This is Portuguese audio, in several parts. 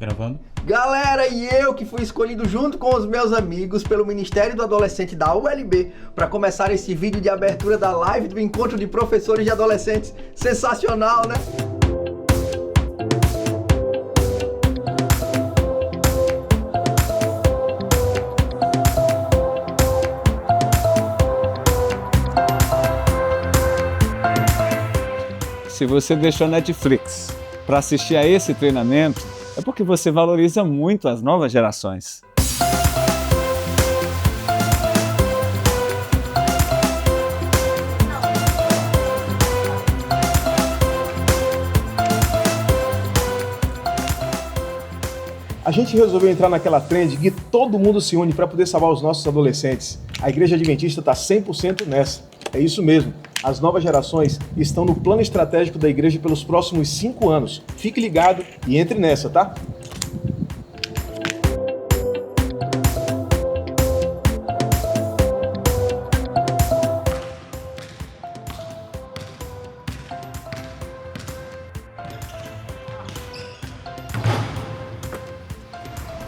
Gravando. Galera, e eu que fui escolhido junto com os meus amigos pelo Ministério do Adolescente da ULB para começar esse vídeo de abertura da live do Encontro de Professores de Adolescentes. Sensacional, né? Se você deixou a Netflix para assistir a esse treinamento, é porque você valoriza muito as novas gerações. A gente resolveu entrar naquela trend que todo mundo se une para poder salvar os nossos adolescentes. A Igreja Adventista está 100% nessa. É isso mesmo. As novas gerações estão no plano estratégico da igreja pelos próximos 5 anos. Fique ligado e entre nessa, tá?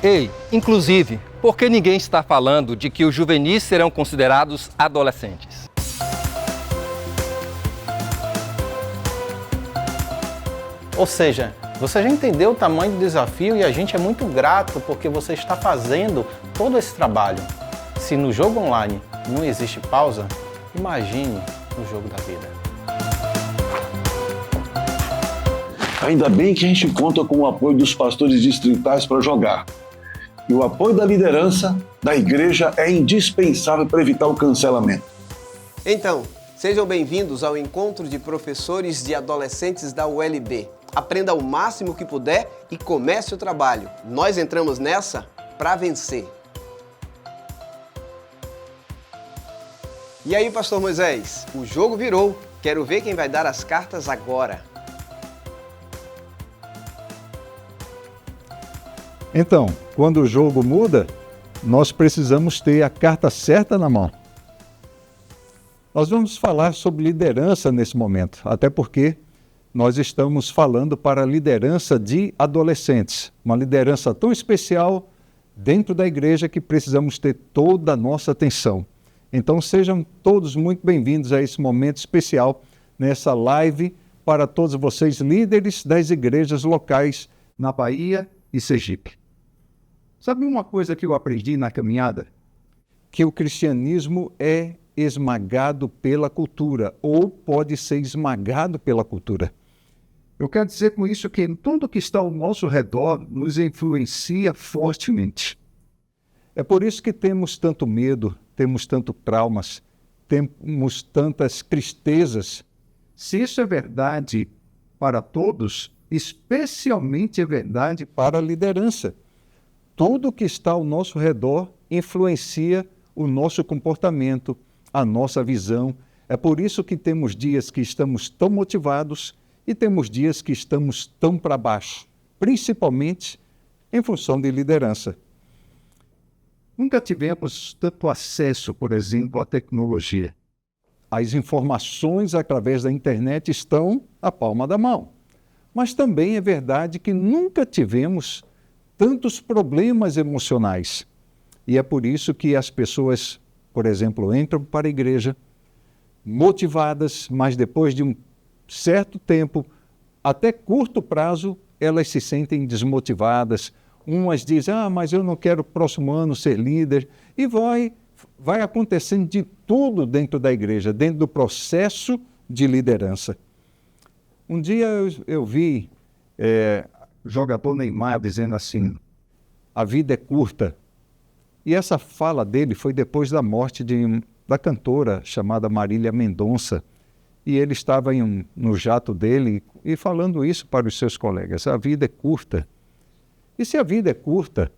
Ei, inclusive, por que ninguém está falando de que os juvenis serão considerados adolescentes? Ou seja, você já entendeu o tamanho do desafio e a gente é muito grato porque você está fazendo todo esse trabalho. Se no jogo online não existe pausa, imagine no jogo da vida. Ainda bem que a gente conta com o apoio dos pastores distritais para jogar. E o apoio da liderança da igreja é indispensável para evitar o cancelamento. Então, sejam bem-vindos ao Encontro de Professores de Adolescentes da ULB. Aprenda o máximo que puder e comece o trabalho. Nós entramos nessa para vencer. E aí, Pastor Moisés? O jogo virou. Quero ver quem vai dar as cartas agora. Então, quando o jogo muda, nós precisamos ter a carta certa na mão. Nós vamos falar sobre liderança nesse momento, até porque nós estamos falando para a liderança de adolescentes, uma liderança tão especial dentro da igreja que precisamos ter toda a nossa atenção. Então sejam todos muito bem-vindos a esse momento especial, nessa live para todos vocês líderes das igrejas locais na Bahia e Sergipe. Sabe uma coisa que eu aprendi na caminhada? Que o cristianismo é esmagado pela cultura, ou pode ser esmagado pela cultura. Eu quero dizer com isso que tudo que está ao nosso redor nos influencia fortemente. É por isso que temos tanto medo, temos tantos traumas, temos tantas tristezas. Se isso é verdade para todos, especialmente é verdade para a liderança. Tudo que está ao nosso redor influencia o nosso comportamento, a nossa visão. É por isso que temos dias que estamos tão motivados e temos dias que estamos tão para baixo, principalmente em função de liderança. Nunca tivemos tanto acesso, por exemplo, à tecnologia. As informações através da internet estão à palma da mão. Mas também é verdade que nunca tivemos tantos problemas emocionais. E é por isso que as pessoas, por exemplo, entram para a igreja motivadas, mas depois de um certo tempo, até curto prazo, elas se sentem desmotivadas. Umas dizem, mas eu não quero próximo ano ser líder. E vai acontecendo de tudo dentro da igreja, dentro do processo de liderança. Um dia eu vi o jogador Neymar dizendo assim, a vida é curta. E essa fala dele foi depois da morte da cantora chamada Marília Mendonça. E ele estava no jato dele e falando isso para os seus colegas. A vida é curta. E se a vida é curta,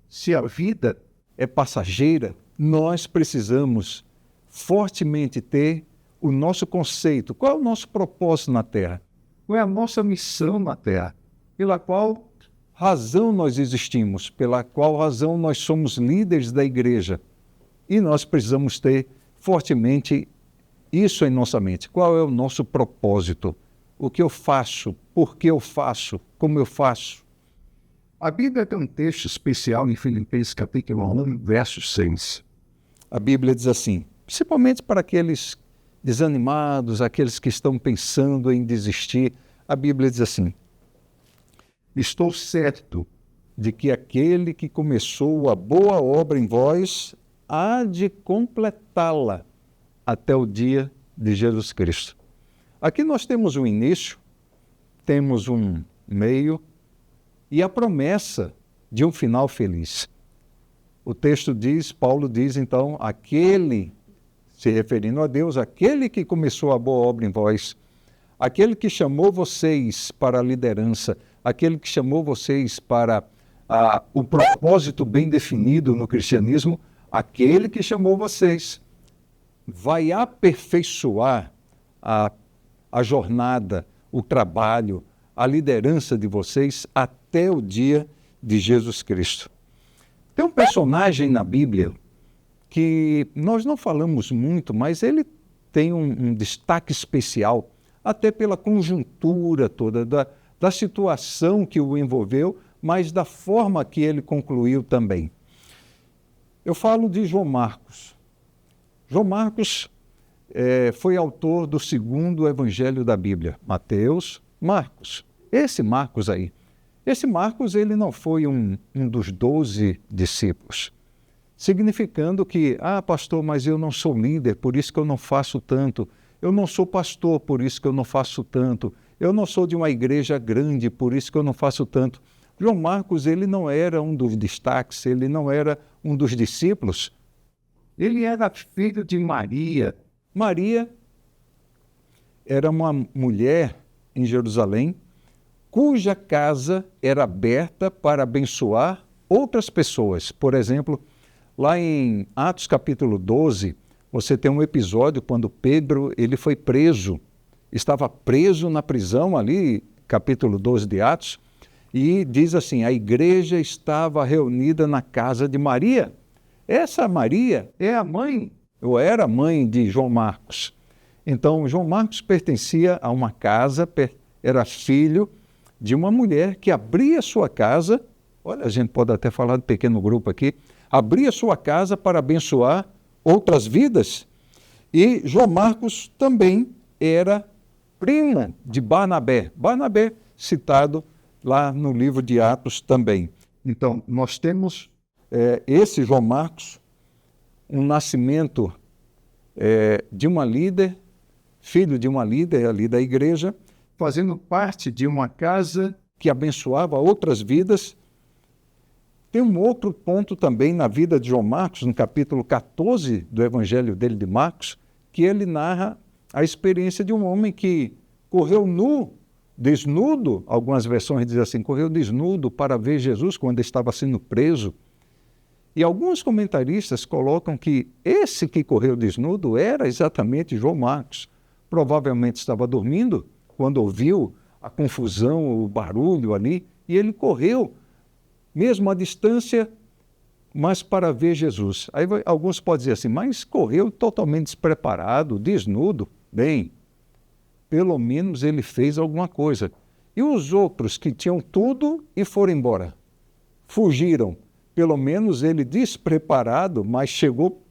se a vida é passageira, nós precisamos fortemente ter o nosso conceito. Qual é o nosso propósito na Terra? Qual é a nossa missão na Terra? Pela qual razão nós existimos? Pela qual razão nós somos líderes da igreja? E nós precisamos ter fortemente isso em nossa mente. Qual é o nosso propósito? O que eu faço? Por que eu faço? Como eu faço? A Bíblia tem um texto especial em Filipenses capítulo 1, verso 6. A Bíblia diz assim, principalmente para aqueles desanimados, aqueles que estão pensando em desistir, a Bíblia diz assim, estou certo de que aquele que começou a boa obra em vós há de completá-la até o dia de Jesus Cristo. Aqui nós temos um início, temos um meio e a promessa de um final feliz. O texto diz, Paulo diz então, aquele, se referindo a Deus, aquele que começou a boa obra em vós, aquele que chamou vocês para a liderança, aquele que chamou vocês para o propósito bem definido no cristianismo, aquele que chamou vocês vai aperfeiçoar a jornada, o trabalho, a liderança de vocês até o dia de Jesus Cristo. Tem um personagem na Bíblia que nós não falamos muito, mas ele tem um destaque especial, até pela conjuntura toda, da situação que o envolveu, mas da forma que ele concluiu também. Eu falo de João Marcos. João Marcos foi autor do segundo evangelho da Bíblia, Mateus, Marcos. Esse Marcos aí. Esse Marcos, ele não foi um dos 12 discípulos, significando que, pastor, mas eu não sou líder, por isso que eu não faço tanto. Eu não sou pastor, por isso que eu não faço tanto. Eu não sou de uma igreja grande, por isso que eu não faço tanto. João Marcos, ele não era um dos destaques, ele não era um dos discípulos. Ele era filho de Maria. Maria era uma mulher em Jerusalém, cuja casa era aberta para abençoar outras pessoas. Por exemplo, lá em Atos capítulo 12, você tem um episódio quando Pedro ele foi preso, estava preso na prisão ali, capítulo 12 de Atos, e diz assim, a igreja estava reunida na casa de Maria. Essa Maria é a mãe, ou era a mãe de João Marcos. Então, João Marcos pertencia a uma casa, era filho de uma mulher que abria sua casa, olha, a gente pode até falar de pequeno grupo aqui, abria sua casa para abençoar outras vidas. E João Marcos também era prima de Barnabé. Barnabé, citado lá no livro de Atos também. Então, nós temos esse João Marcos, um nascimento de uma líder, filho de uma líder ali da igreja, fazendo parte de uma casa que abençoava outras vidas. Tem um outro ponto também na vida de João Marcos, no capítulo 14 do evangelho dele de Marcos, que ele narra a experiência de um homem que correu nu, desnudo, algumas versões dizem assim, correu desnudo para ver Jesus quando estava sendo preso. E alguns comentaristas colocam que esse que correu desnudo era exatamente João Marcos. Provavelmente estava dormindo quando ouviu a confusão, o barulho ali, e ele correu, mesmo à distância, mas para ver Jesus. Aí alguns podem dizer assim, mas correu totalmente despreparado, desnudo. Bem, pelo menos ele fez alguma coisa. E os outros que tinham tudo e foram embora, fugiram. Pelo menos ele despreparado, mas chegou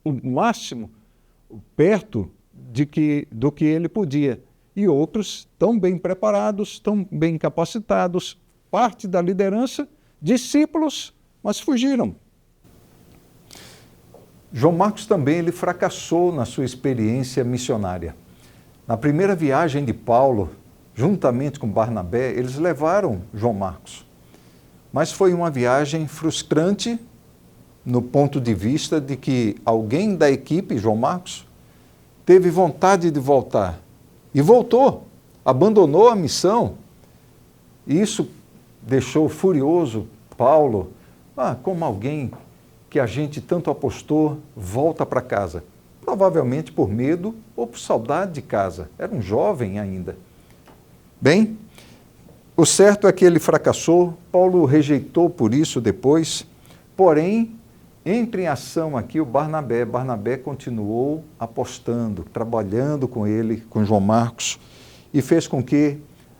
o máximo perto do que ele podia. E outros tão bem preparados, tão bem capacitados, parte da liderança, discípulos, mas fugiram. João Marcos também ele fracassou na sua experiência missionária. Na primeira viagem de Paulo, juntamente com Barnabé, eles levaram João Marcos. Mas foi uma viagem frustrante no ponto de vista de que alguém da equipe, João Marcos, teve vontade de voltar. E voltou, abandonou a missão. E isso deixou furioso Paulo. Como alguém que a gente tanto apostou volta para casa. Provavelmente por medo ou por saudade de casa. Era um jovem ainda. Bem, o certo é que ele fracassou. Paulo rejeitou por isso depois. Porém, entra em ação aqui o Barnabé. Barnabé continuou apostando, trabalhando com ele, com João Marcos, e fez com que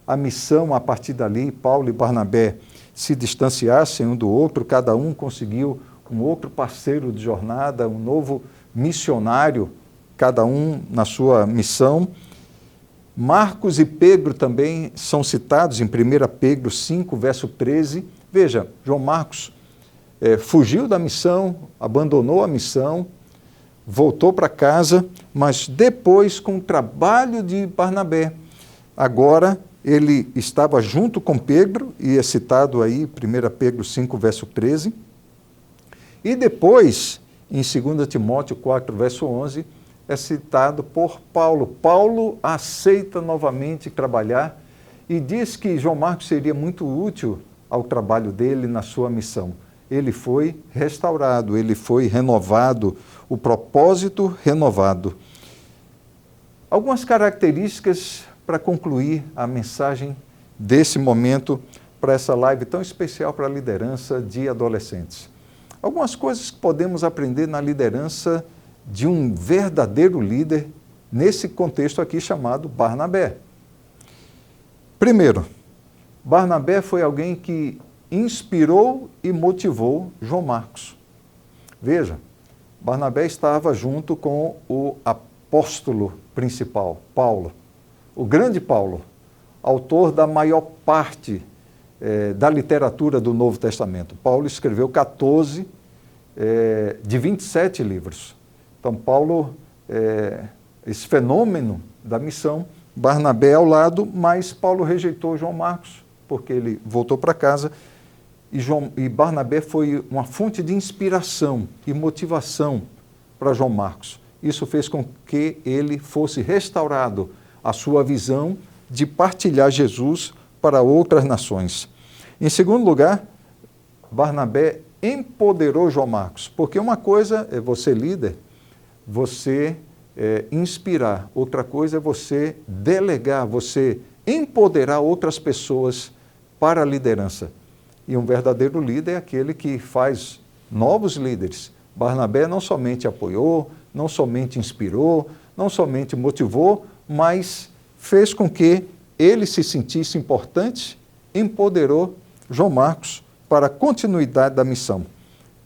a missão, a partir dali, Paulo e Barnabé se distanciassem um do outro, cada um conseguiu um outro parceiro de jornada, um novo missionário, cada um na sua missão. Marcos e Pedro também são citados em 1 Pedro 5, verso 13. Veja, João Marcos fugiu da missão, abandonou a missão, voltou para casa, mas depois, com o trabalho de Barnabé, agora ele estava junto com Pedro, e é citado aí 1 Pedro 5, verso 13, e depois, em 2 Timóteo 4, verso 11, é citado por Paulo. Paulo aceita novamente trabalhar e diz que João Marcos seria muito útil ao trabalho dele na sua missão. Ele foi restaurado, ele foi renovado, o propósito renovado. Algumas características para concluir a mensagem desse momento, para essa live tão especial para a liderança de adolescentes. Algumas coisas que podemos aprender na liderança de um verdadeiro líder nesse contexto aqui chamado Barnabé. Primeiro, Barnabé foi alguém que inspirou e motivou João Marcos. Veja, Barnabé estava junto com o apóstolo principal, Paulo, o grande Paulo, autor da maior parte da literatura do Novo Testamento. Paulo escreveu 14 de 27 livros. Então, Paulo, esse fenômeno da missão, Barnabé ao lado, mas Paulo rejeitou João Marcos, porque ele voltou para casa, e Barnabé foi uma fonte de inspiração e motivação para João Marcos. Isso fez com que ele fosse restaurado a sua visão de partilhar Jesus para outras nações. Em segundo lugar, Barnabé empoderou João Marcos, porque uma coisa é você líder, você inspirar, outra coisa é você delegar, você empoderar outras pessoas para a liderança. E um verdadeiro líder é aquele que faz novos líderes. Barnabé não somente apoiou, não somente inspirou, não somente motivou, mas fez com que ele se sentisse importante, empoderou João Marcos para a continuidade da missão.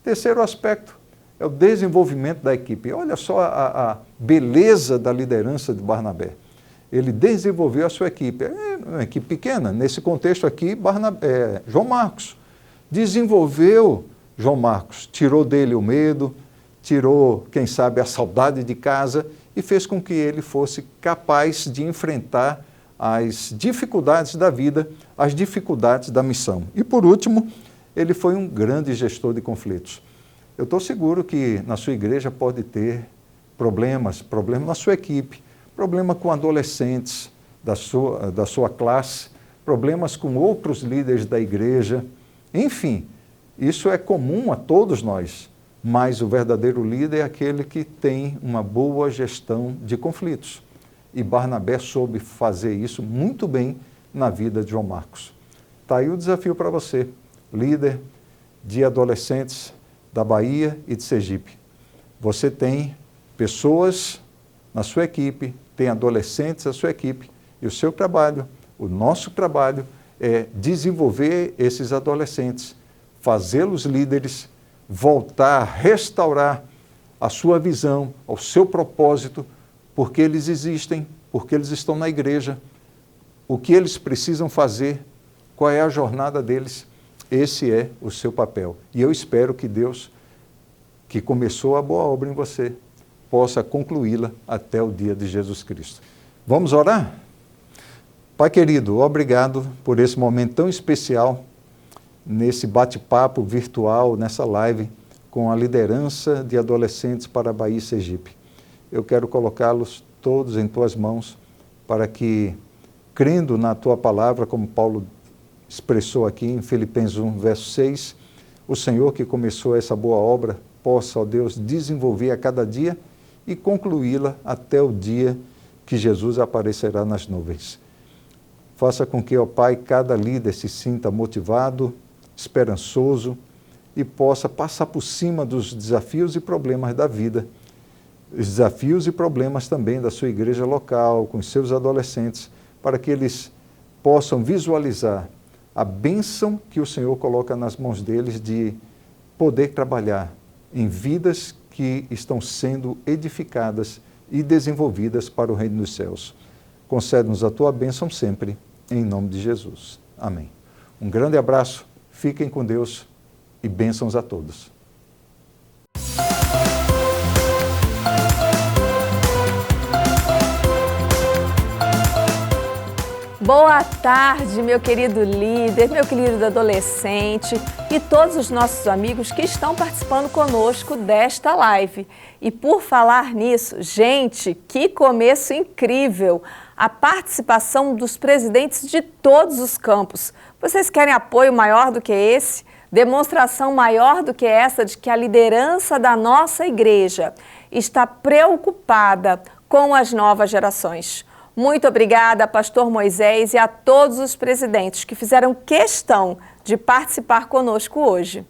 Terceiro aspecto é o desenvolvimento da equipe. Olha só a beleza da liderança de Barnabé. Ele desenvolveu a sua equipe. É uma equipe pequena. Nesse contexto aqui, João Marcos desenvolveu João Marcos. Tirou dele o medo, tirou, quem sabe, a saudade de casa e fez com que ele fosse capaz de enfrentar as dificuldades da vida, as dificuldades da missão. E, por último, ele foi um grande gestor de conflitos. Eu estou seguro que na sua igreja pode ter problemas na sua equipe, problema com adolescentes da sua classe, problemas com outros líderes da igreja. Enfim, isso é comum a todos nós, mas o verdadeiro líder é aquele que tem uma boa gestão de conflitos. E Barnabé soube fazer isso muito bem na vida de João Marcos. Está aí o desafio para você, líder de adolescentes da Bahia e de Sergipe. Você tem pessoas na sua equipe, tem adolescentes na sua equipe, e o seu trabalho, o nosso trabalho, é desenvolver esses adolescentes, fazê-los líderes, voltar, restaurar a sua visão, o seu propósito, porque eles existem, porque eles estão na igreja, o que eles precisam fazer, qual é a jornada deles. Esse é o seu papel. E eu espero que Deus, que começou a boa obra em você, possa concluí-la até o dia de Jesus Cristo. Vamos orar? Pai querido, obrigado por esse momento tão especial, nesse bate-papo virtual, nessa live, com a liderança de adolescentes para a Bahia e Sergipe. Eu quero colocá-los todos em tuas mãos, para que, crendo na tua palavra, como Paulo expressou aqui em Filipenses 1, verso 6, o Senhor que começou essa boa obra possa, ó Deus, desenvolver a cada dia e concluí-la até o dia que Jesus aparecerá nas nuvens. Faça com que, ó Pai, cada líder se sinta motivado, esperançoso e possa passar por cima dos desafios e problemas da vida, os desafios e problemas também da sua igreja local, com os seus adolescentes, para que eles possam visualizar a bênção que o Senhor coloca nas mãos deles de poder trabalhar em vidas que estão sendo edificadas e desenvolvidas para o reino dos céus. Concede-nos a tua bênção sempre, em nome de Jesus. Amém. Um grande abraço, fiquem com Deus e bênçãos a todos. Boa tarde, meu querido líder, meu querido adolescente e todos os nossos amigos que estão participando conosco desta live. E por falar nisso, gente, que começo incrível! A participação dos presidentes de todos os campos. Vocês querem apoio maior do que esse? Demonstração maior do que essa de que a liderança da nossa igreja está preocupada com as novas gerações. Muito obrigada, pastor Moisés, e a todos os presidentes que fizeram questão de participar conosco hoje.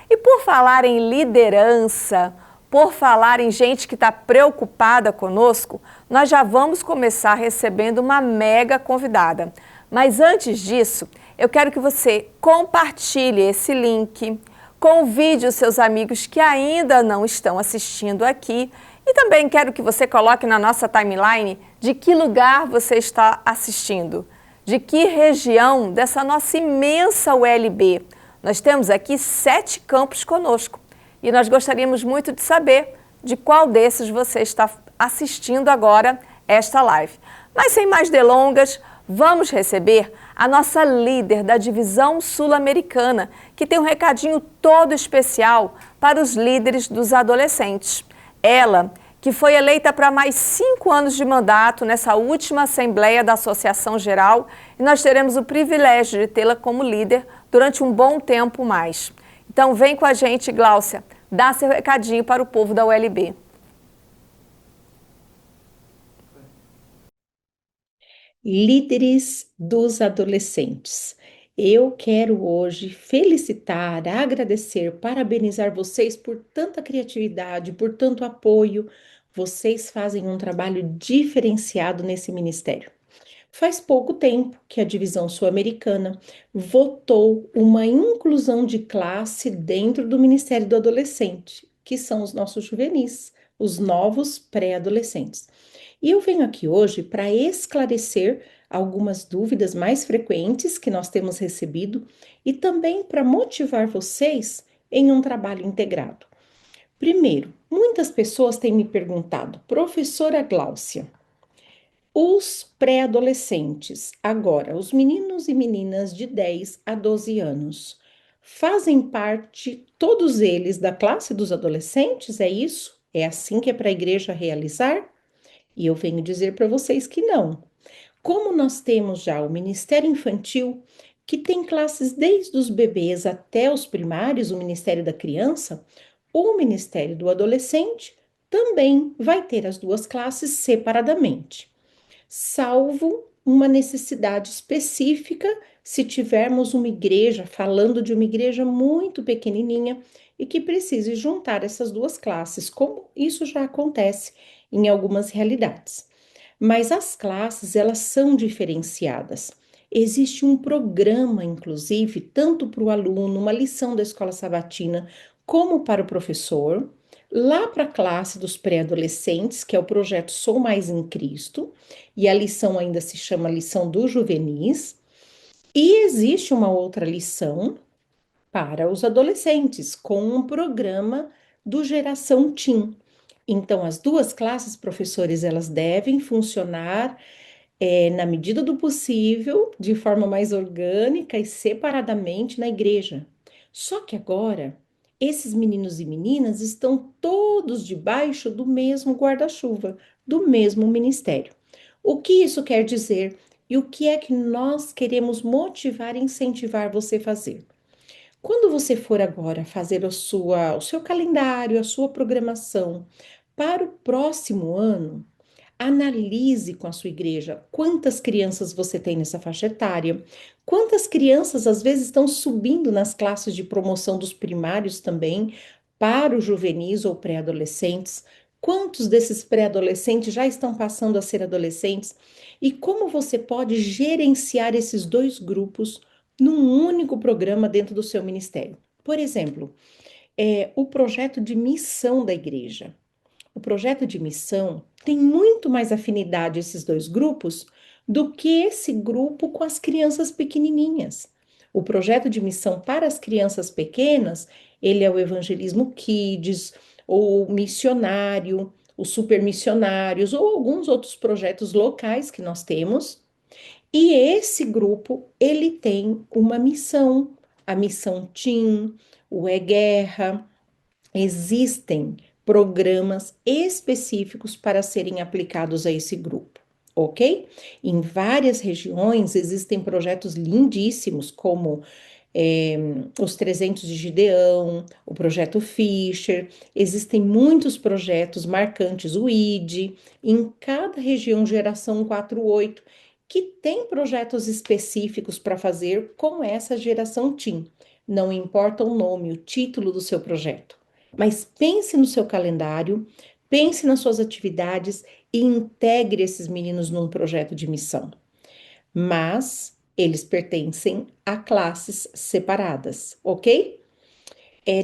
E por falar em liderança, por falar em gente que está preocupada conosco, nós já vamos começar recebendo uma mega convidada. Mas antes disso, eu quero que você compartilhe esse link, convide os seus amigos que ainda não estão assistindo aqui e também quero que você coloque na nossa timeline de que lugar você está assistindo, de que região dessa nossa imensa ULB. Nós temos aqui 7 campos conosco e nós gostaríamos muito de saber de qual desses você está assistindo agora esta live. Mas sem mais delongas, vamos receber a nossa líder da divisão sul-americana, que tem um recadinho todo especial para os líderes dos adolescentes. Ela, que foi eleita para mais 5 anos de mandato nessa última Assembleia da Associação Geral, e nós teremos o privilégio de tê-la como líder durante um bom tempo mais. Então vem com a gente, Gláucia, dá seu recadinho para o povo da ULB. Líderes dos adolescentes. Eu quero hoje felicitar, agradecer, parabenizar vocês por tanta criatividade, por tanto apoio. Vocês fazem um trabalho diferenciado nesse ministério. Faz pouco tempo que a divisão sul-americana votou uma inclusão de classe dentro do Ministério do Adolescente, que são os nossos juvenis, os novos pré-adolescentes. E eu venho aqui hoje para esclarecer algumas dúvidas mais frequentes que nós temos recebido e também para motivar vocês em um trabalho integrado. Primeiro, muitas pessoas têm me perguntado, professora Gláucia, os pré-adolescentes, agora, os meninos e meninas de 10 a 12 anos, fazem parte, todos eles, da classe dos adolescentes? É isso? É assim que é para a igreja realizar? E eu venho dizer para vocês que não. Como nós temos já o Ministério Infantil, que tem classes desde os bebês até os primários, o Ministério da Criança, o Ministério do Adolescente também vai ter as duas classes separadamente, salvo uma necessidade específica se tivermos uma igreja, falando de uma igreja muito pequenininha e que precise juntar essas duas classes, como isso já acontece em algumas realidades. Mas as classes, elas são diferenciadas. Existe um programa, inclusive, tanto para o aluno, uma lição da escola sabatina, como para o professor, lá para a classe dos pré-adolescentes, que é o projeto Sou Mais em Cristo, e a lição ainda se chama Lição dos Juvenis, e existe uma outra lição para os adolescentes, com um programa do Geração Teen. Então, as duas classes, professores, elas devem funcionar na medida do possível, de forma mais orgânica e separadamente na igreja. Só que agora, esses meninos e meninas estão todos debaixo do mesmo guarda-chuva, do mesmo ministério. O que isso quer dizer e o que é que nós queremos motivar e incentivar você a fazer? Quando você for agora fazer o seu calendário, a sua programação para o próximo ano, analise com a sua igreja quantas crianças você tem nessa faixa etária, quantas crianças às vezes estão subindo nas classes de promoção dos primários também para os juvenis ou pré-adolescentes, quantos desses pré-adolescentes já estão passando a ser adolescentes e como você pode gerenciar esses dois grupos num único programa dentro do seu ministério. Por exemplo, o projeto de missão da igreja. O projeto de missão tem muito mais afinidade esses dois grupos do que esse grupo com as crianças pequenininhas. O projeto de missão para as crianças pequenas, ele é o Evangelismo Kids, ou missionário, os super missionários, ou alguns outros projetos locais que nós temos. E esse grupo, ele tem uma missão, a missão TIM, o E-Guerra. Existem programas específicos para serem aplicados a esse grupo, ok? Em várias regiões existem projetos lindíssimos, como os 300 de Gideão, o projeto Fischer, existem muitos projetos marcantes, o ID, em cada região Geração 48, que tem projetos específicos para fazer com essa geração TIM. Não importa o nome, o título do seu projeto. Mas pense no seu calendário, pense nas suas atividades e integre esses meninos num projeto de missão. Mas eles pertencem a classes separadas, ok?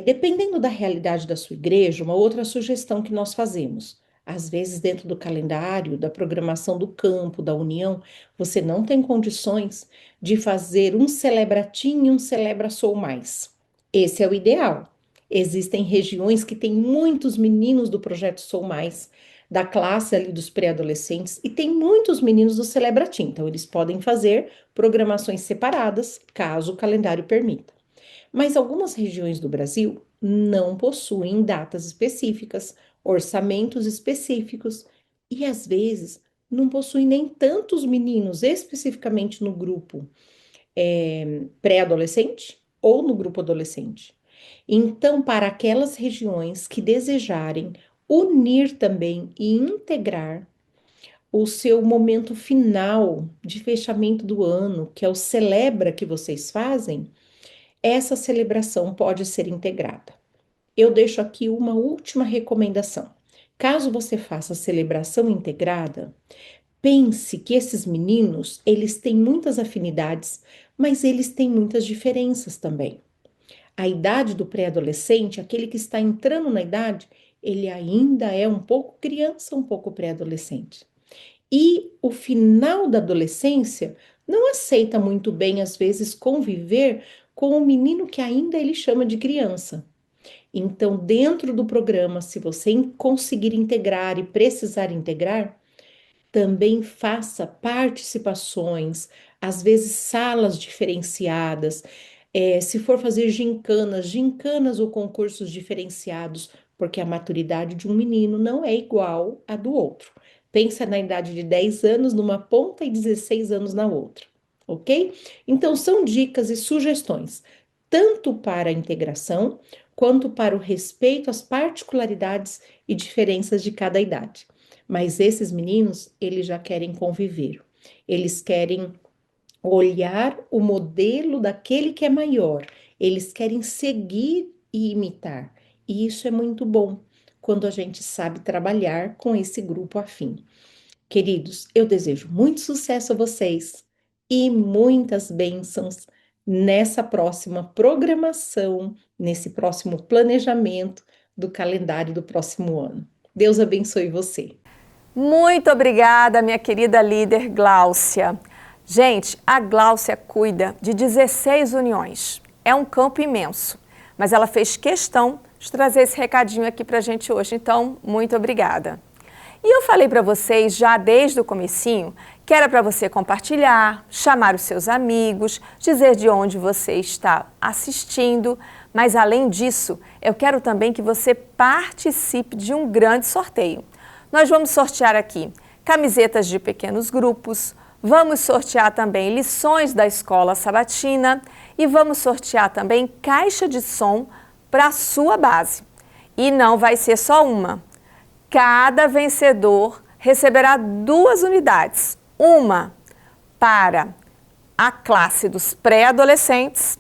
Dependendo da realidade da sua igreja, uma outra sugestão que nós fazemos. Às vezes, dentro do calendário, da programação do campo, da união, você não tem condições de fazer um Celebra-Tim e um Celebra-Sou Mais. Esse é o ideal. Existem regiões que têm muitos meninos do projeto Sou Mais, da classe ali dos pré-adolescentes, e tem muitos meninos do Celebra-Tim. Então, eles podem fazer programações separadas, caso o calendário permita. Mas algumas regiões do Brasil não possuem datas específicas, orçamentos específicos, e às vezes não possuem nem tantos meninos especificamente no grupo pré-adolescente ou no grupo adolescente. Então, para aquelas regiões que desejarem unir também e integrar o seu momento final de fechamento do ano, que é o Celebra que vocês fazem, essa celebração pode ser integrada. Eu deixo aqui uma última recomendação. Caso você faça a celebração integrada, pense que esses meninos, eles têm muitas afinidades, mas eles têm muitas diferenças também. A idade do pré-adolescente, aquele que está entrando na idade, ele ainda é um pouco criança, um pouco pré-adolescente. E o final da adolescência não aceita muito bem, às vezes, conviver com o menino que ainda ele chama de criança. Então, dentro do programa, se você conseguir integrar e precisar integrar, também faça participações, às vezes salas diferenciadas, se for fazer gincanas ou concursos diferenciados, porque a maturidade de um menino não é igual à do outro. Pensa na idade de 10 anos numa ponta e 16 anos na outra, ok? Então, são dicas e sugestões, tanto para a integração, quanto para o respeito às particularidades e diferenças de cada idade. Mas esses meninos, eles já querem conviver, eles querem olhar o modelo daquele que é maior, eles querem seguir e imitar. E isso é muito bom, quando a gente sabe trabalhar com esse grupo afim. Queridos, eu desejo muito sucesso a vocês e muitas bênçãos nessa próxima programação, nesse próximo planejamento do calendário do próximo ano. Deus abençoe você. Muito obrigada, minha querida líder Gláucia. Gente, a Gláucia cuida de 16 uniões. É um campo imenso, mas ela fez questão de trazer esse recadinho aqui para a gente hoje. Então, muito obrigada. E eu falei para vocês já desde o comecinho que era para você compartilhar, chamar os seus amigos, dizer de onde você está assistindo, mas além disso, eu quero também que você participe de um grande sorteio. Nós vamos sortear aqui camisetas de pequenos grupos, vamos sortear também lições da escola sabatina e vamos sortear também caixa de som para a sua base. E não vai ser só uma. Cada vencedor receberá 2 unidades. Uma para a classe dos pré-adolescentes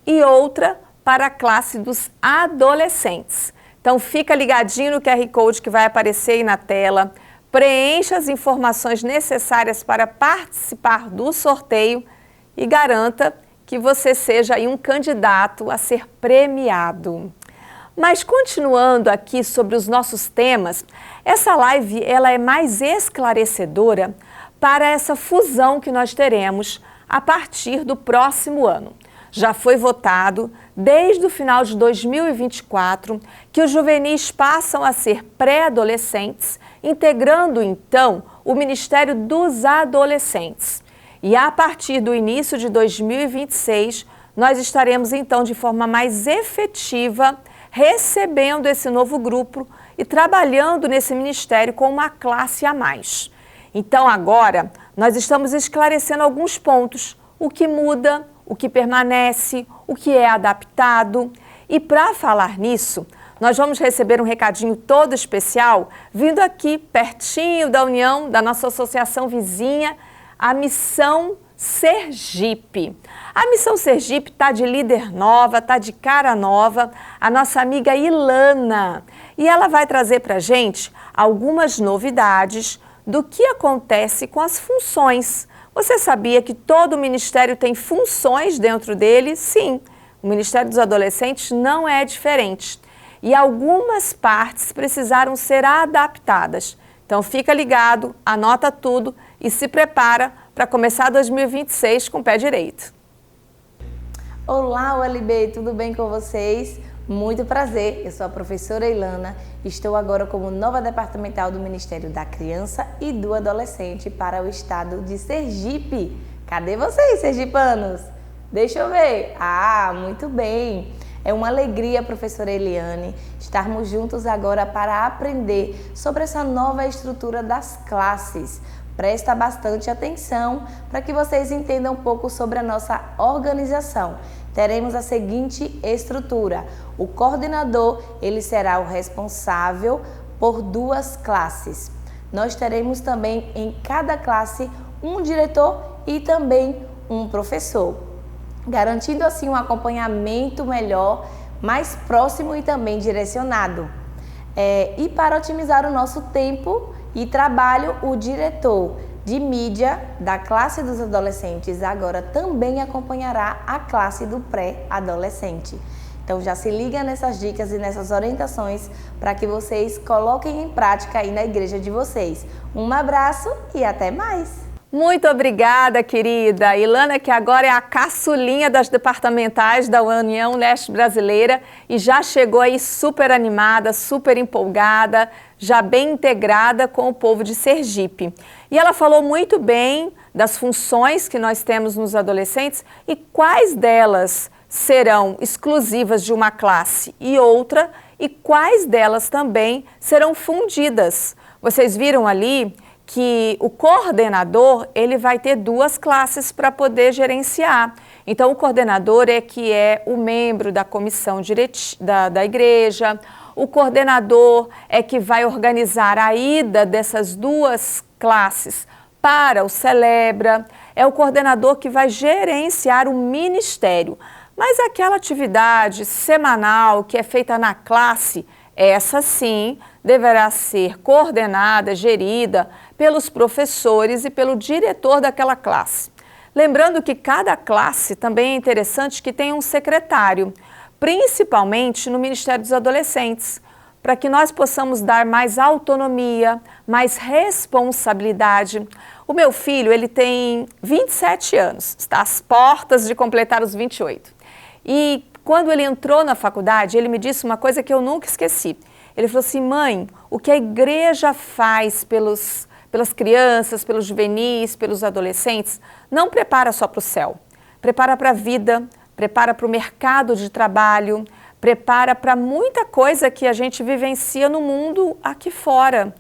e outra para a classe dos adolescentes. Então fica ligadinho no QR Code que vai aparecer aí na tela. Preencha as informações necessárias para participar do sorteio e garanta que você seja aí um candidato a ser premiado. Mas continuando aqui sobre os nossos temas, essa live ela é mais esclarecedora para essa fusão que nós teremos a partir do próximo ano. Já foi votado, desde o final de 2024, que os juvenis passam a ser pré-adolescentes, integrando então o Ministério dos Adolescentes. E a partir do início de 2026, nós estaremos então de forma mais efetiva recebendo esse novo grupo e trabalhando nesse ministério com uma classe a mais. Então agora nós estamos esclarecendo alguns pontos, o que muda, o que permanece, o que é adaptado. E para falar nisso, nós vamos receber um recadinho todo especial, vindo aqui pertinho da União, da nossa associação vizinha, a Missão Sergipe. A Missão Sergipe está de líder nova, está de cara nova, a nossa amiga Ilana. E ela vai trazer para a gente algumas novidades do que acontece com as funções. Você sabia que todo ministério tem funções dentro dele? Sim, o Ministério dos Adolescentes não é diferente. E algumas partes precisaram ser adaptadas. Então fica ligado, anota tudo e se prepara para começar 2026 com o pé direito. Olá, ULB, tudo bem com vocês? Muito prazer, eu sou a professora Ilana, estou agora como nova departamental do Ministério da Criança e do Adolescente para o estado de Sergipe. Cadê vocês, sergipanos? Deixa eu ver. Ah, muito bem. É uma alegria, professora Eliane, estarmos juntos agora para aprender sobre essa nova estrutura das classes. Presta bastante atenção para que vocês entendam um pouco sobre a nossa organização. Teremos a seguinte estrutura. O coordenador, ele será o responsável por 2 classes. Nós teremos também em cada classe um diretor e também um professor, garantindo assim um acompanhamento melhor, mais próximo e também direcionado. E para otimizar o nosso tempo e trabalho, o diretor de mídia da classe dos adolescentes agora também acompanhará a classe do pré-adolescente. Então já se liga nessas dicas e nessas orientações para que vocês coloquem em prática aí na igreja de vocês. Um abraço e até mais! Muito obrigada, querida. Ilana, que agora é a caçulinha das departamentais da União Leste Brasileira e já chegou aí super animada, super empolgada, já bem integrada com o povo de Sergipe. E ela falou muito bem das funções que nós temos nos adolescentes e quais delas serão exclusivas de uma classe e outra e quais delas também serão fundidas. Vocês viram ali que o coordenador, ele vai ter 2 classes para poder gerenciar. Então, o coordenador é o membro da comissão da igreja, o coordenador é que vai organizar a ida dessas 2 classes para o Celebra, é o coordenador que vai gerenciar o ministério. Mas aquela atividade semanal que é feita na classe, essa sim deverá ser coordenada, gerida pelos professores e pelo diretor daquela classe. Lembrando que cada classe também é interessante que tenha um secretário, principalmente no Ministério dos Adolescentes, para que nós possamos dar mais autonomia, mais responsabilidade. O meu filho, ele tem 27 anos, está às portas de completar os 28. E quando ele entrou na faculdade, ele me disse uma coisa que eu nunca esqueci. Ele falou assim: mãe, o que a igreja faz pelas crianças, pelos juvenis, pelos adolescentes, não prepara só para o céu. Prepara para a vida, prepara para o mercado de trabalho, prepara para muita coisa que a gente vivencia no mundo aqui fora.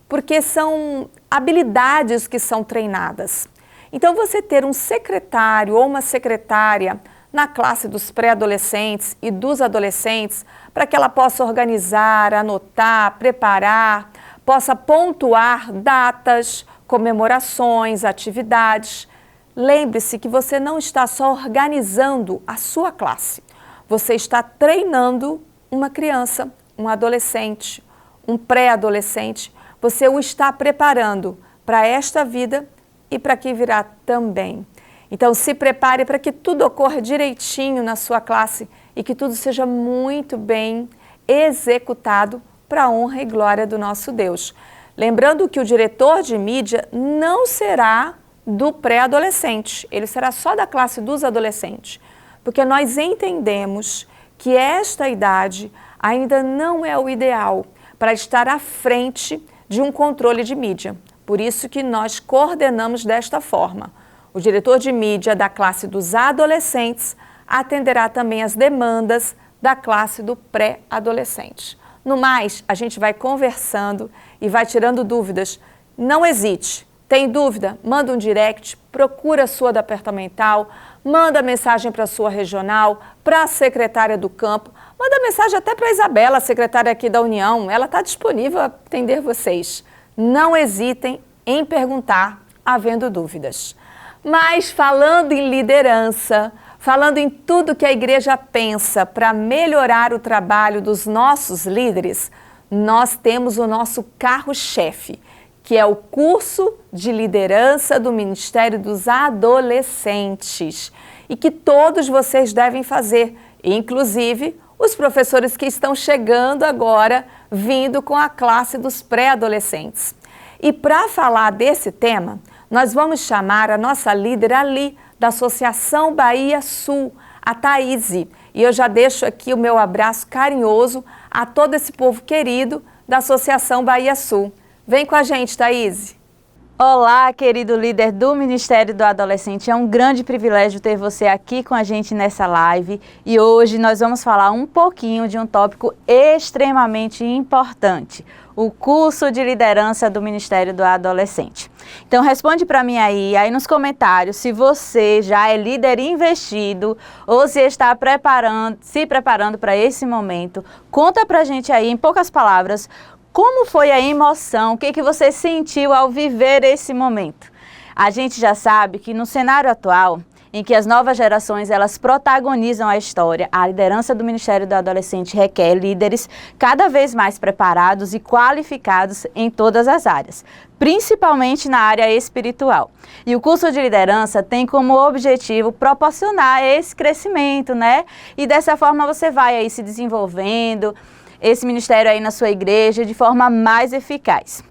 Porque são habilidades que são treinadas. Então, você ter um secretário ou uma secretária na classe dos pré-adolescentes e dos adolescentes, para que ela possa organizar, anotar, preparar, possa pontuar datas, comemorações, atividades. Lembre-se que você não está só organizando a sua classe, você está treinando uma criança, um adolescente, um pré-adolescente, você o está preparando para esta vida e para que virá também. Então se prepare para que tudo ocorra direitinho na sua classe e que tudo seja muito bem executado para a honra e glória do nosso Deus. Lembrando que o diretor de mídia não será do pré-adolescente, ele será só da classe dos adolescentes, porque nós entendemos que esta idade ainda não é o ideal para estar à frente de um controle de mídia. Por isso que nós coordenamos desta forma. O diretor de mídia da classe dos adolescentes atenderá também as demandas da classe do pré-adolescente. No mais, a gente vai conversando e vai tirando dúvidas. Não hesite. Tem dúvida? Manda um direct, procura a sua departamental, manda mensagem para a sua regional, para a secretária do campo, manda mensagem até para a Isabela, secretária aqui da União, ela está disponível a atender vocês. Não hesitem em perguntar, havendo dúvidas. Mas falando em liderança, falando em tudo que a igreja pensa para melhorar o trabalho dos nossos líderes, nós temos o nosso carro-chefe, que é o curso de liderança do Ministério dos Adolescentes e que todos vocês devem fazer, inclusive os professores que estão chegando agora, vindo com a classe dos pré-adolescentes. E para falar desse tema, nós vamos chamar a nossa líder ali da Associação Bahia Sul, a Thaíse. E eu já deixo aqui o meu abraço carinhoso a todo esse povo querido da Associação Bahia Sul. Vem com a gente, Thaíse. Olá, querido líder do Ministério do Adolescente. É um grande privilégio ter você aqui com a gente nessa live. E hoje nós vamos falar um pouquinho de um tópico extremamente importante. O curso de liderança do Ministério do Adolescente. Então responde para mim aí nos comentários se você já é líder investido ou se está se preparando para esse momento. Conta pra gente aí em poucas palavras como foi a emoção, o que você sentiu ao viver esse momento. A gente já sabe que no cenário atual, em que as novas gerações elas protagonizam a história, a liderança do Ministério do Adolescente requer líderes cada vez mais preparados e qualificados em todas as áreas, principalmente na área espiritual. E o curso de liderança tem como objetivo proporcionar esse crescimento, né? E dessa forma você vai aí se desenvolvendo, esse ministério aí na sua igreja de forma mais eficaz.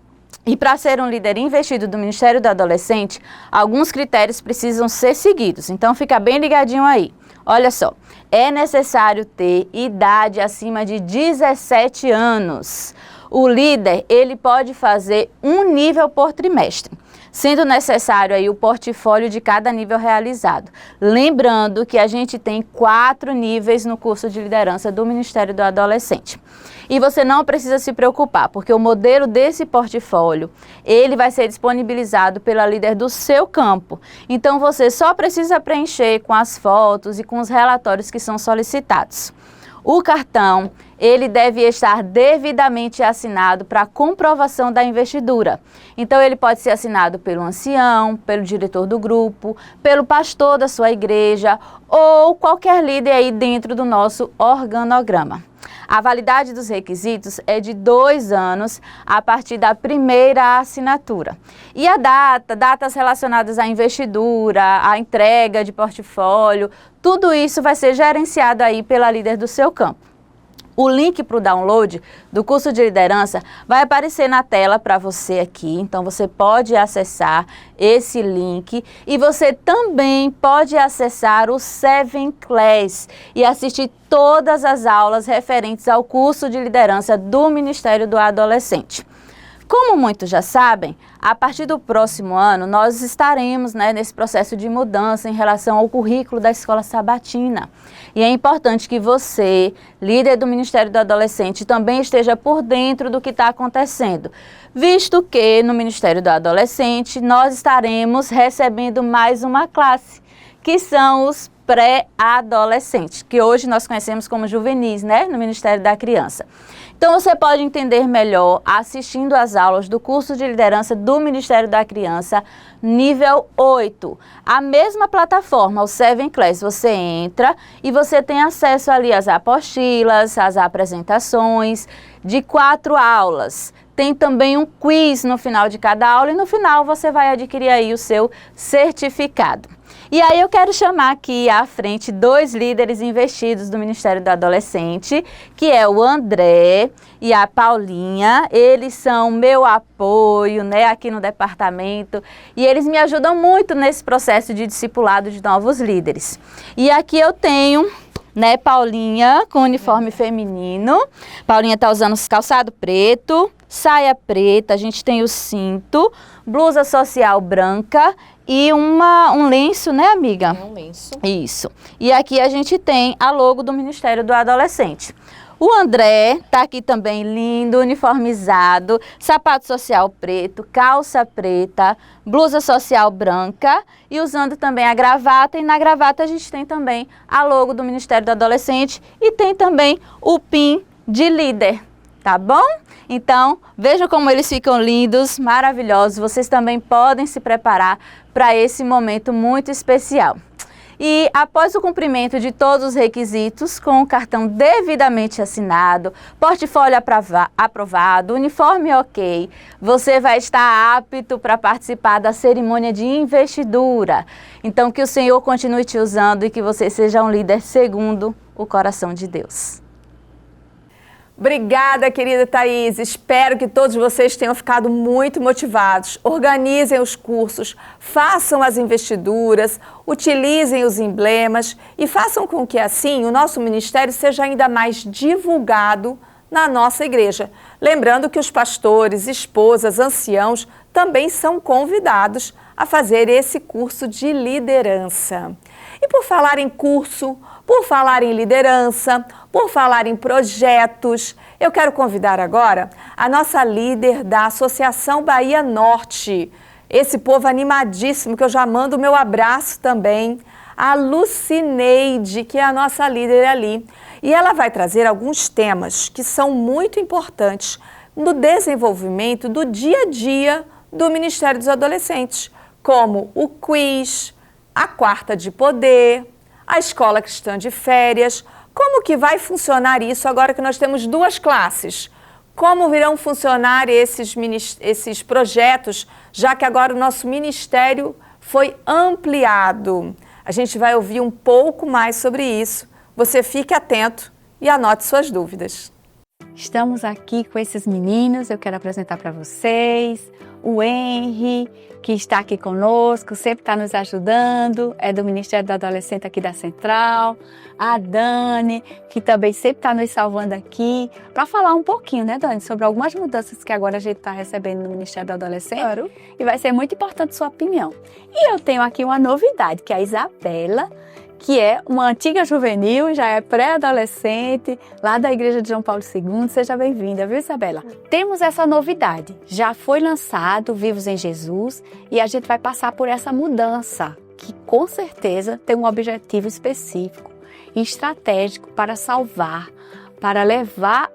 E para ser um líder investido do Ministério do Adolescente, alguns critérios precisam ser seguidos. Então fica bem ligadinho aí. Olha só, é necessário ter idade acima de 17 anos. O líder, ele pode fazer um nível por trimestre, sendo necessário aí o portfólio de cada nível realizado. Lembrando que a gente tem 4 níveis no curso de liderança do Ministério do Adolescente. E você não precisa se preocupar, porque o modelo desse portfólio, ele vai ser disponibilizado pela líder do seu campo. Então você só precisa preencher com as fotos e com os relatórios que são solicitados. O cartão, ele deve estar devidamente assinado para comprovação da investidura. Então, ele pode ser assinado pelo ancião, pelo diretor do grupo, pelo pastor da sua igreja ou qualquer líder aí dentro do nosso organograma. A validade dos requisitos é de 2 anos a partir da primeira assinatura. E a datas relacionadas à investidura, à entrega de portfólio, tudo isso vai ser gerenciado aí pela líder do seu campo. O link para o download do curso de liderança vai aparecer na tela para você aqui, então você pode acessar esse link e você também pode acessar o 7 Class e assistir todas as aulas referentes ao curso de liderança do Ministério do Adolescente. Como muitos já sabem, a partir do próximo ano nós estaremos nesse processo de mudança em relação ao currículo da Escola Sabatina. E é importante que você, líder do Ministério do Adolescente, também esteja por dentro do que está acontecendo, visto que no Ministério do Adolescente nós estaremos recebendo mais uma classe, que são os pré-adolescentes, que hoje nós conhecemos como juvenis, no Ministério da Criança. Então você pode entender melhor assistindo às aulas do curso de liderança do Ministério da Criança, nível 8. A mesma plataforma, o 7 Class, você entra e você tem acesso ali às apostilas, às apresentações de 4 aulas. Tem também um quiz no final de cada aula e no final você vai adquirir aí o seu certificado. E aí eu quero chamar aqui à frente 2 líderes investidos do Ministério do Adolescente, que é o André e a Paulinha. Eles são meu apoio, né, aqui no departamento, e eles me ajudam muito nesse processo de discipulado de novos líderes. E aqui eu tenho, né, Paulinha com uniforme feminino. Paulinha tá usando calçado preto, saia preta, a gente tem o cinto, blusa social branca e um lenço, né, amiga? Um lenço. Isso. E aqui a gente tem a logo do Ministério do Adolescente. O André tá aqui também lindo, uniformizado, sapato social preto, calça preta, blusa social branca e usando também a gravata. E na gravata a gente tem também a logo do Ministério do Adolescente e tem também o PIN de líder, tá bom? Então, vejam como eles ficam lindos, maravilhosos. Vocês também podem se preparar para esse momento muito especial. E após o cumprimento de todos os requisitos, com o cartão devidamente assinado, portfólio aprovado, uniforme ok, você vai estar apto para participar da cerimônia de investidura. Então, que o Senhor continue te usando e que você seja um líder segundo o coração de Deus. Obrigada, querida Thaís. Espero que todos vocês tenham ficado muito motivados. Organizem os cursos, façam as investiduras, utilizem os emblemas e façam com que assim o nosso ministério seja ainda mais divulgado na nossa igreja. Lembrando que os pastores, esposas, anciãos também são convidados a fazer esse curso de liderança. E por falar em curso, por falar em liderança, por falar em projetos, eu quero convidar agora a nossa líder da Associação Bahia Norte, esse povo animadíssimo, que eu já mando o meu abraço também, a Lucineide, que é a nossa líder ali. E ela vai trazer alguns temas que são muito importantes no desenvolvimento do dia a dia do Ministério dos Adolescentes, como o quiz, a quarta de poder, a escola cristã de férias. Como que vai funcionar isso agora que nós temos 2 classes? Como virão funcionar esses projetos, já que agora o nosso ministério foi ampliado? A gente vai ouvir um pouco mais sobre isso. Você fique atento e anote suas dúvidas. Estamos aqui com esses meninos, eu quero apresentar para vocês o Henry, que está aqui conosco, sempre está nos ajudando, é do Ministério do Adolescente aqui da Central, a Dani, que também sempre está nos salvando aqui, para falar um pouquinho, né, Dani, sobre algumas mudanças que agora a gente está recebendo no Ministério do Adolescente. Claro. E vai ser muito importante sua opinião. E eu tenho aqui uma novidade, que é a Isabela, que é uma antiga juvenil, já é pré-adolescente, lá da Igreja de João Paulo II. Seja bem-vinda, viu, Isabela? Temos essa novidade, já foi lançado Vivos em Jesus e a gente vai passar por essa mudança, que com certeza tem um objetivo específico e estratégico para salvar, para levar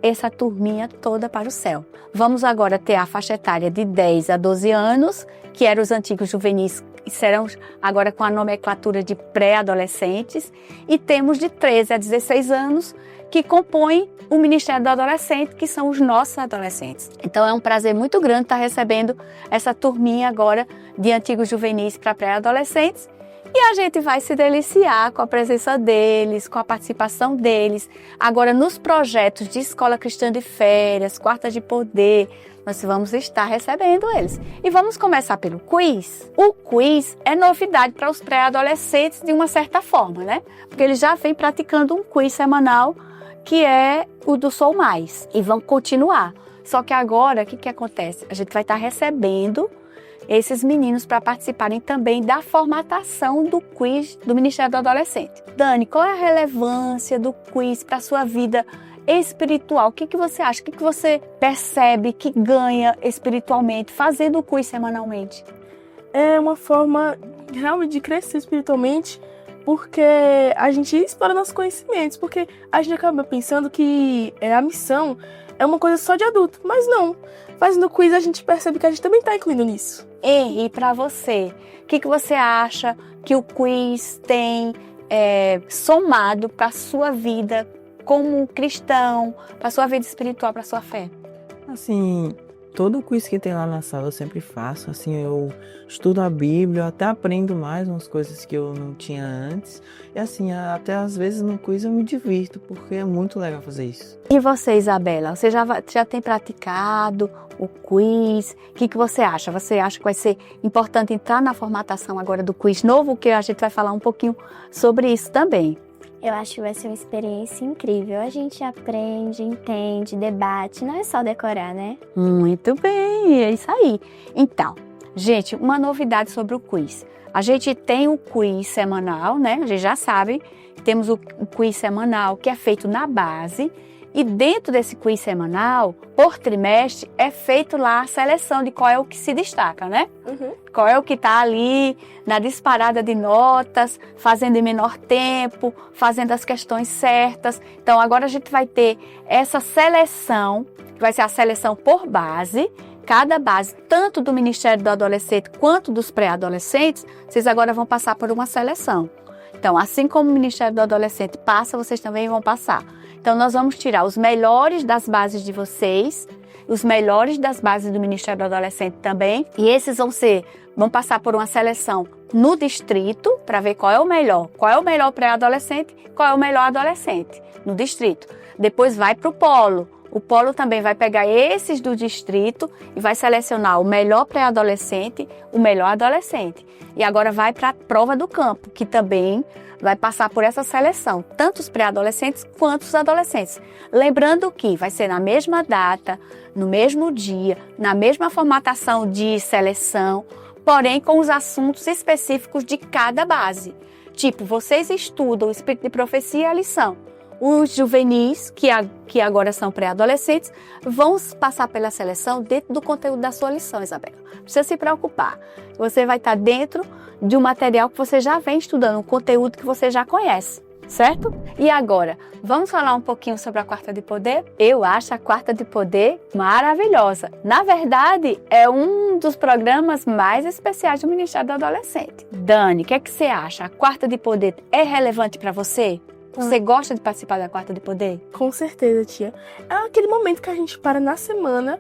essa turminha toda para o céu. Vamos agora ter a faixa etária de 10 a 12 anos, que eram os antigos juvenis, e serão agora com a nomenclatura de pré-adolescentes, e temos de 13 a 16 anos, que compõem o Ministério do Adolescente, que são os nossos adolescentes. Então é um prazer muito grande estar recebendo essa turminha agora de antigos juvenis para pré-adolescentes, e a gente vai se deliciar com a presença deles, com a participação deles. Agora nos projetos de escola cristã de férias, quarta de poder, nós vamos estar recebendo eles. E vamos começar pelo quiz. O quiz é novidade para os pré-adolescentes de uma certa forma, né? Porque eles já vêm praticando um quiz semanal, que é o do Sou Mais, e vão continuar. Só que agora, o que acontece? A gente vai estar recebendo esses meninos para participarem também da formatação do quiz do Ministério do Adolescente. Dani, qual é a relevância do quiz para a sua vida espiritual? O que você acha? O que você percebe que ganha espiritualmente fazendo o quiz semanalmente? É uma forma realmente de crescer espiritualmente, porque a gente explora nossos conhecimentos, porque a gente acaba pensando que a missão é uma coisa só de adulto, mas não. Fazendo quiz a gente percebe que a gente também está incluindo nisso. E para você, o que você acha que o quiz tem somado para a sua vida como cristão, para a sua vida espiritual, para a sua fé? Assim, todo quiz que tem lá na sala eu sempre faço, assim, eu estudo a Bíblia, eu até aprendo mais umas coisas que eu não tinha antes. E assim, até às vezes no quiz eu me divirto, porque é muito legal fazer isso. E você, Isabela, você já tem praticado o quiz? O que você acha? Você acha que vai ser importante entrar na formatação agora do quiz novo? Que a gente vai falar um pouquinho sobre isso também. Eu acho que vai ser uma experiência incrível. A gente aprende, entende, debate, não é só decorar, né? Muito bem, é isso aí. Então, gente, uma novidade sobre o quiz. A gente tem o quiz semanal, né? A gente já sabe, temos o quiz semanal que é feito na base. E dentro desse quiz semanal, por trimestre, é feito lá a seleção de qual é o que se destaca, né? Qual é o que está ali na disparada de notas, fazendo em menor tempo, fazendo as questões certas. Então, agora a gente vai ter essa seleção, que vai ser a seleção por base. Cada base, tanto do Ministério do Adolescente quanto dos pré-adolescentes, vocês agora vão passar por uma seleção. Então, assim como o Ministério do Adolescente passa, vocês também vão passar. Então, nós vamos tirar os melhores das bases de vocês, os melhores das bases do Ministério do Adolescente também, e esses vão passar por uma seleção no distrito, para ver qual é o melhor pré-adolescente, qual é o melhor adolescente no distrito. Depois vai para o polo. O polo também vai pegar esses do distrito e vai selecionar o melhor pré-adolescente, o melhor adolescente. E agora vai para a prova do campo, que também vai passar por essa seleção, tanto os pré-adolescentes quanto os adolescentes. Lembrando que vai ser na mesma data, no mesmo dia, na mesma formatação de seleção, porém com os assuntos específicos de cada base. Tipo, vocês estudam o Espírito de Profecia e a lição. Os juvenis, que agora são pré-adolescentes, vão passar pela seleção dentro do conteúdo da sua lição, Isabela. Não precisa se preocupar. Você vai estar dentro de um material que você já vem estudando, um conteúdo que você já conhece, certo? E agora, vamos falar um pouquinho sobre a Quarta de Poder? Eu acho a Quarta de Poder maravilhosa. Na verdade, é um dos programas mais especiais do Ministério do Adolescente. Dani, o que é que você acha? A Quarta de Poder é relevante para você? Você gosta de participar da Quarta de Poder? Com certeza, tia. É aquele momento que a gente para na semana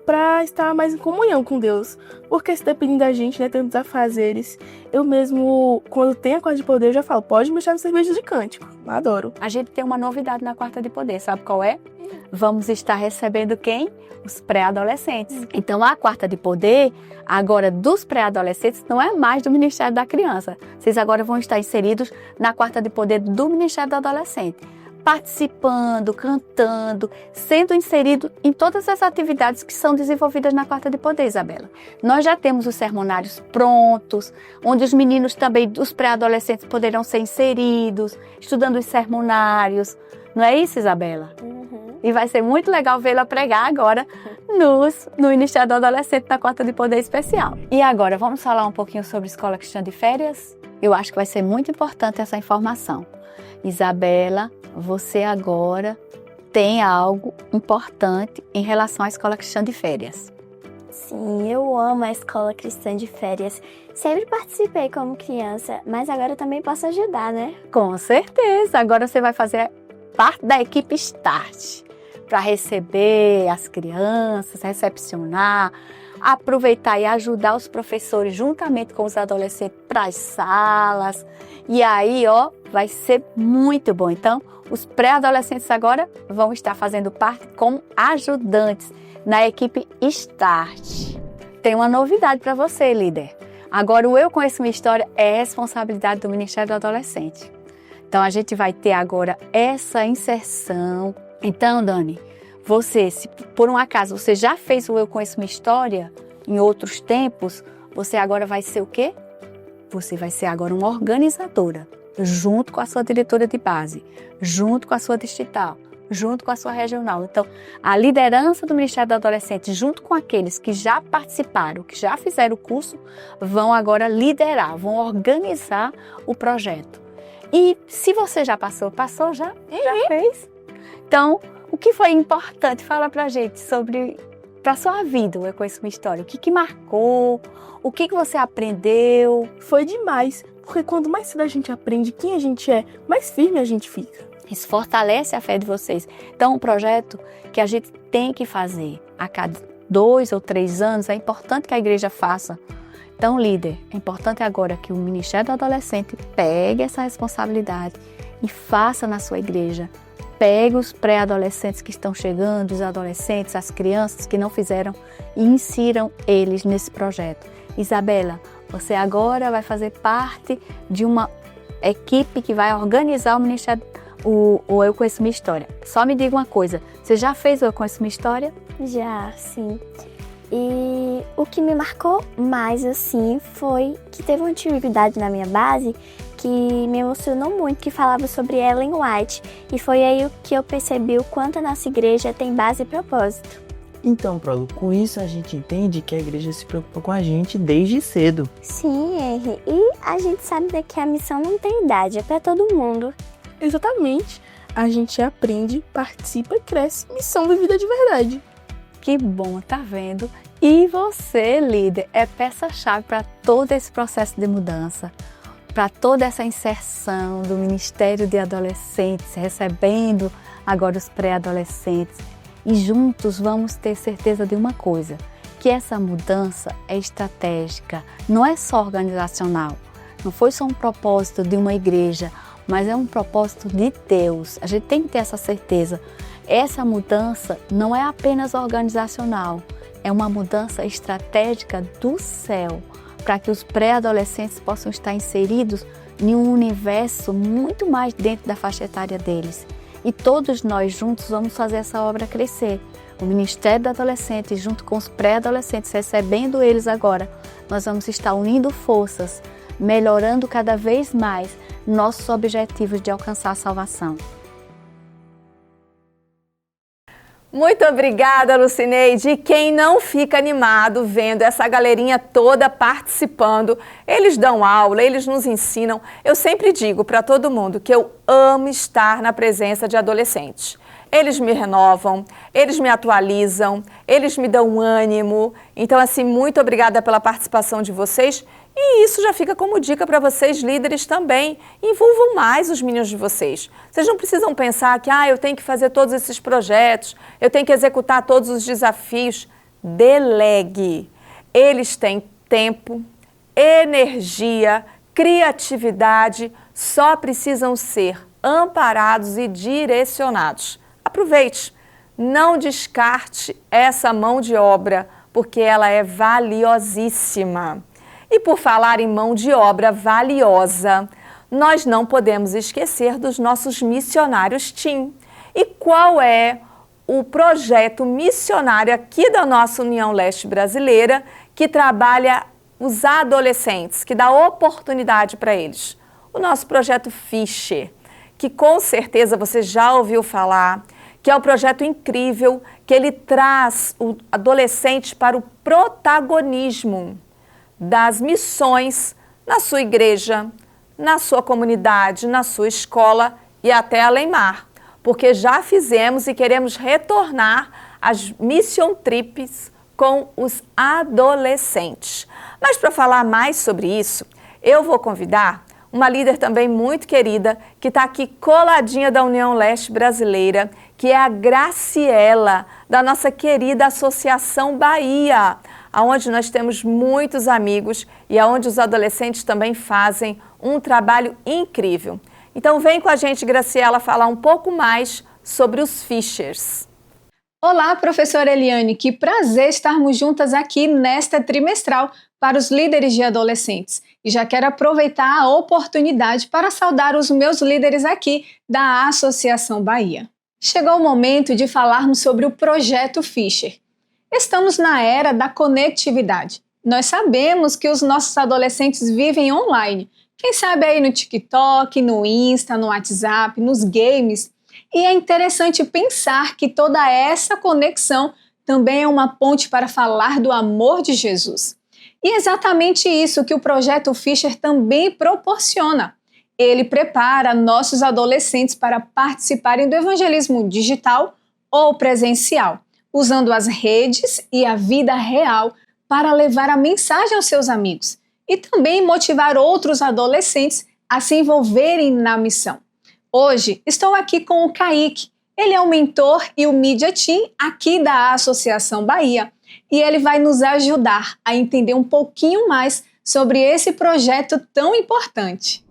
para estar mais em comunhão com Deus. Porque se depende da gente, né, tantos afazeres. Eu mesmo, quando tem a Quarta de Poder, eu já falo, pode mexer no serviço de cântico. Adoro. A gente tem uma novidade na Quarta de Poder, sabe qual é? Vamos estar recebendo quem? Os pré-adolescentes. Então, a Quarta de Poder, agora dos pré-adolescentes, não é mais do Ministério da Criança. Vocês agora vão estar inseridos na Quarta de Poder do Ministério do Adolescente. Participando, cantando, sendo inserido em todas as atividades que são desenvolvidas na Quarta de Poder, Isabela. Nós já temos os sermonários prontos, onde os meninos também, os pré-adolescentes, poderão ser inseridos, estudando os sermonários. Não é isso, Isabela? E vai ser muito legal vê-la pregar agora no Ministério do Adolescente na Quarta de Poder Especial. E agora, vamos falar um pouquinho sobre Escola Cristã de Férias? Eu acho que vai ser muito importante essa informação. Isabela, você agora tem algo importante em relação à Escola Cristã de Férias. Sim, eu amo a Escola Cristã de Férias. Sempre participei como criança, mas agora eu também posso ajudar, né? Com certeza! Agora você vai fazer parte da equipe Start para receber as crianças, recepcionar, aproveitar e ajudar os professores juntamente com os adolescentes para as salas. E aí, ó, vai ser muito bom. Então, os pré-adolescentes agora vão estar fazendo parte como ajudantes na equipe Start. Tem uma novidade para você, líder. Agora, o Eu Conheço Minha História é responsabilidade do Ministério do Adolescente. Então, a gente vai ter agora essa inserção. Então, Dani, você, se por um acaso você já fez o Eu Conheço Minha História em outros tempos, você agora vai ser o quê? Você vai ser agora uma organizadora, junto com a sua diretora de base, junto com a sua distrital, junto com a sua regional. Então, a liderança do Ministério do Adolescente, junto com aqueles que já participaram, que já fizeram o curso, vão agora liderar, vão organizar o projeto. E se você já passou já fez. Então, o que foi importante? Fala pra gente sobre, pra sua vida, Eu Conheço Minha História. O que marcou? O que você aprendeu? Foi demais, porque quanto mais cedo a gente aprende quem a gente é, mais firme a gente fica. Isso fortalece a fé de vocês. Então, um projeto que a gente tem que fazer 2 ou 3 anos, é importante que a igreja faça. Então, líder, é importante agora que o Ministério do Adolescente pegue essa responsabilidade e faça na sua igreja. Pegue os pré-adolescentes que estão chegando, os adolescentes, as crianças que não fizeram e insiram eles nesse projeto. Isabela, você agora vai fazer parte de uma equipe que vai organizar o Ministério, o Eu Conheço Minha História. Só me diga uma coisa, você já fez o Eu Conheço Minha História? Já, sim. E o que me marcou mais, assim, foi que teve uma atividade na minha base que me emocionou muito, que falava sobre Ellen White. E foi aí que eu percebi o quanto a nossa igreja tem base e propósito. Então, Prolo, com isso a gente entende que a igreja se preocupa com a gente desde cedo. Sim, Henry. E a gente sabe que a missão não tem idade, é para todo mundo. Exatamente. A gente aprende, participa e cresce. Missão vivida de verdade. Que bom, tá vendo? E você, líder, é peça-chave para todo esse processo de mudança, para toda essa inserção do Ministério de Adolescentes, recebendo agora os pré-adolescentes. E juntos vamos ter certeza de uma coisa, que essa mudança é estratégica, não é só organizacional, não foi só um propósito de uma igreja, mas é um propósito de Deus. A gente tem que ter essa certeza. Essa mudança não é apenas organizacional, é uma mudança estratégica do céu, para que os pré-adolescentes possam estar inseridos em um universo muito mais dentro da faixa etária deles. E todos nós juntos vamos fazer essa obra crescer. O Ministério do Adolescente, junto com os pré-adolescentes, recebendo eles agora, nós vamos estar unindo forças, melhorando cada vez mais nossos objetivos de alcançar a salvação. Muito obrigada, Lucineide. E quem não fica animado vendo essa galerinha toda participando, eles dão aula, eles nos ensinam. Eu sempre digo para todo mundo que eu amo estar na presença de adolescentes. Eles me renovam, eles me atualizam, eles me dão ânimo. Então, assim, muito obrigada pela participação de vocês. E isso já fica como dica para vocês, líderes, também. Envolvam mais os meninos de vocês. Vocês não precisam pensar que eu tenho que fazer todos esses projetos, eu tenho que executar todos os desafios. Delegue. Eles têm tempo, energia, criatividade, só precisam ser amparados e direcionados. Aproveite, não descarte essa mão de obra, porque ela é valiosíssima. E por falar em mão de obra valiosa, nós não podemos esquecer dos nossos missionários TIM. E qual é o projeto missionário aqui da nossa União Leste Brasileira que trabalha os adolescentes, que dá oportunidade para eles? O nosso projeto Fisher, que com certeza você já ouviu falar, que é um projeto incrível, que ele traz o adolescente para o protagonismo das missões na sua igreja, na sua comunidade, na sua escola e até além-mar, porque já fizemos e queremos retornar às mission trips com os adolescentes. Mas para falar mais sobre isso, eu vou convidar uma líder também muito querida, que está aqui coladinha da União Leste Brasileira, que é a Graciela, da nossa querida Associação Bahia, onde nós temos muitos amigos e onde os adolescentes também fazem um trabalho incrível. Então vem com a gente, Graciela, falar um pouco mais sobre os Fishers. Olá, professora Eliane, que prazer estarmos juntas aqui nesta trimestral para os líderes de adolescentes. E já quero aproveitar a oportunidade para saudar os meus líderes aqui da Associação Bahia. Chegou o momento de falarmos sobre o Projeto Fisher. Estamos na era da conectividade. Nós sabemos que os nossos adolescentes vivem online. Quem sabe aí no TikTok, no Insta, no WhatsApp, nos games. E é interessante pensar que toda essa conexão também é uma ponte para falar do amor de Jesus. E é exatamente isso que o Projeto Fisher também proporciona. Ele prepara nossos adolescentes para participarem do evangelismo digital ou presencial, usando as redes e a vida real para levar a mensagem aos seus amigos e também motivar outros adolescentes a se envolverem na missão. Hoje estou aqui com o Kaique. Ele é o mentor e o Media Team aqui da Associação Bahia. e ele vai nos ajudar a entender um pouquinho mais sobre esse projeto tão importante.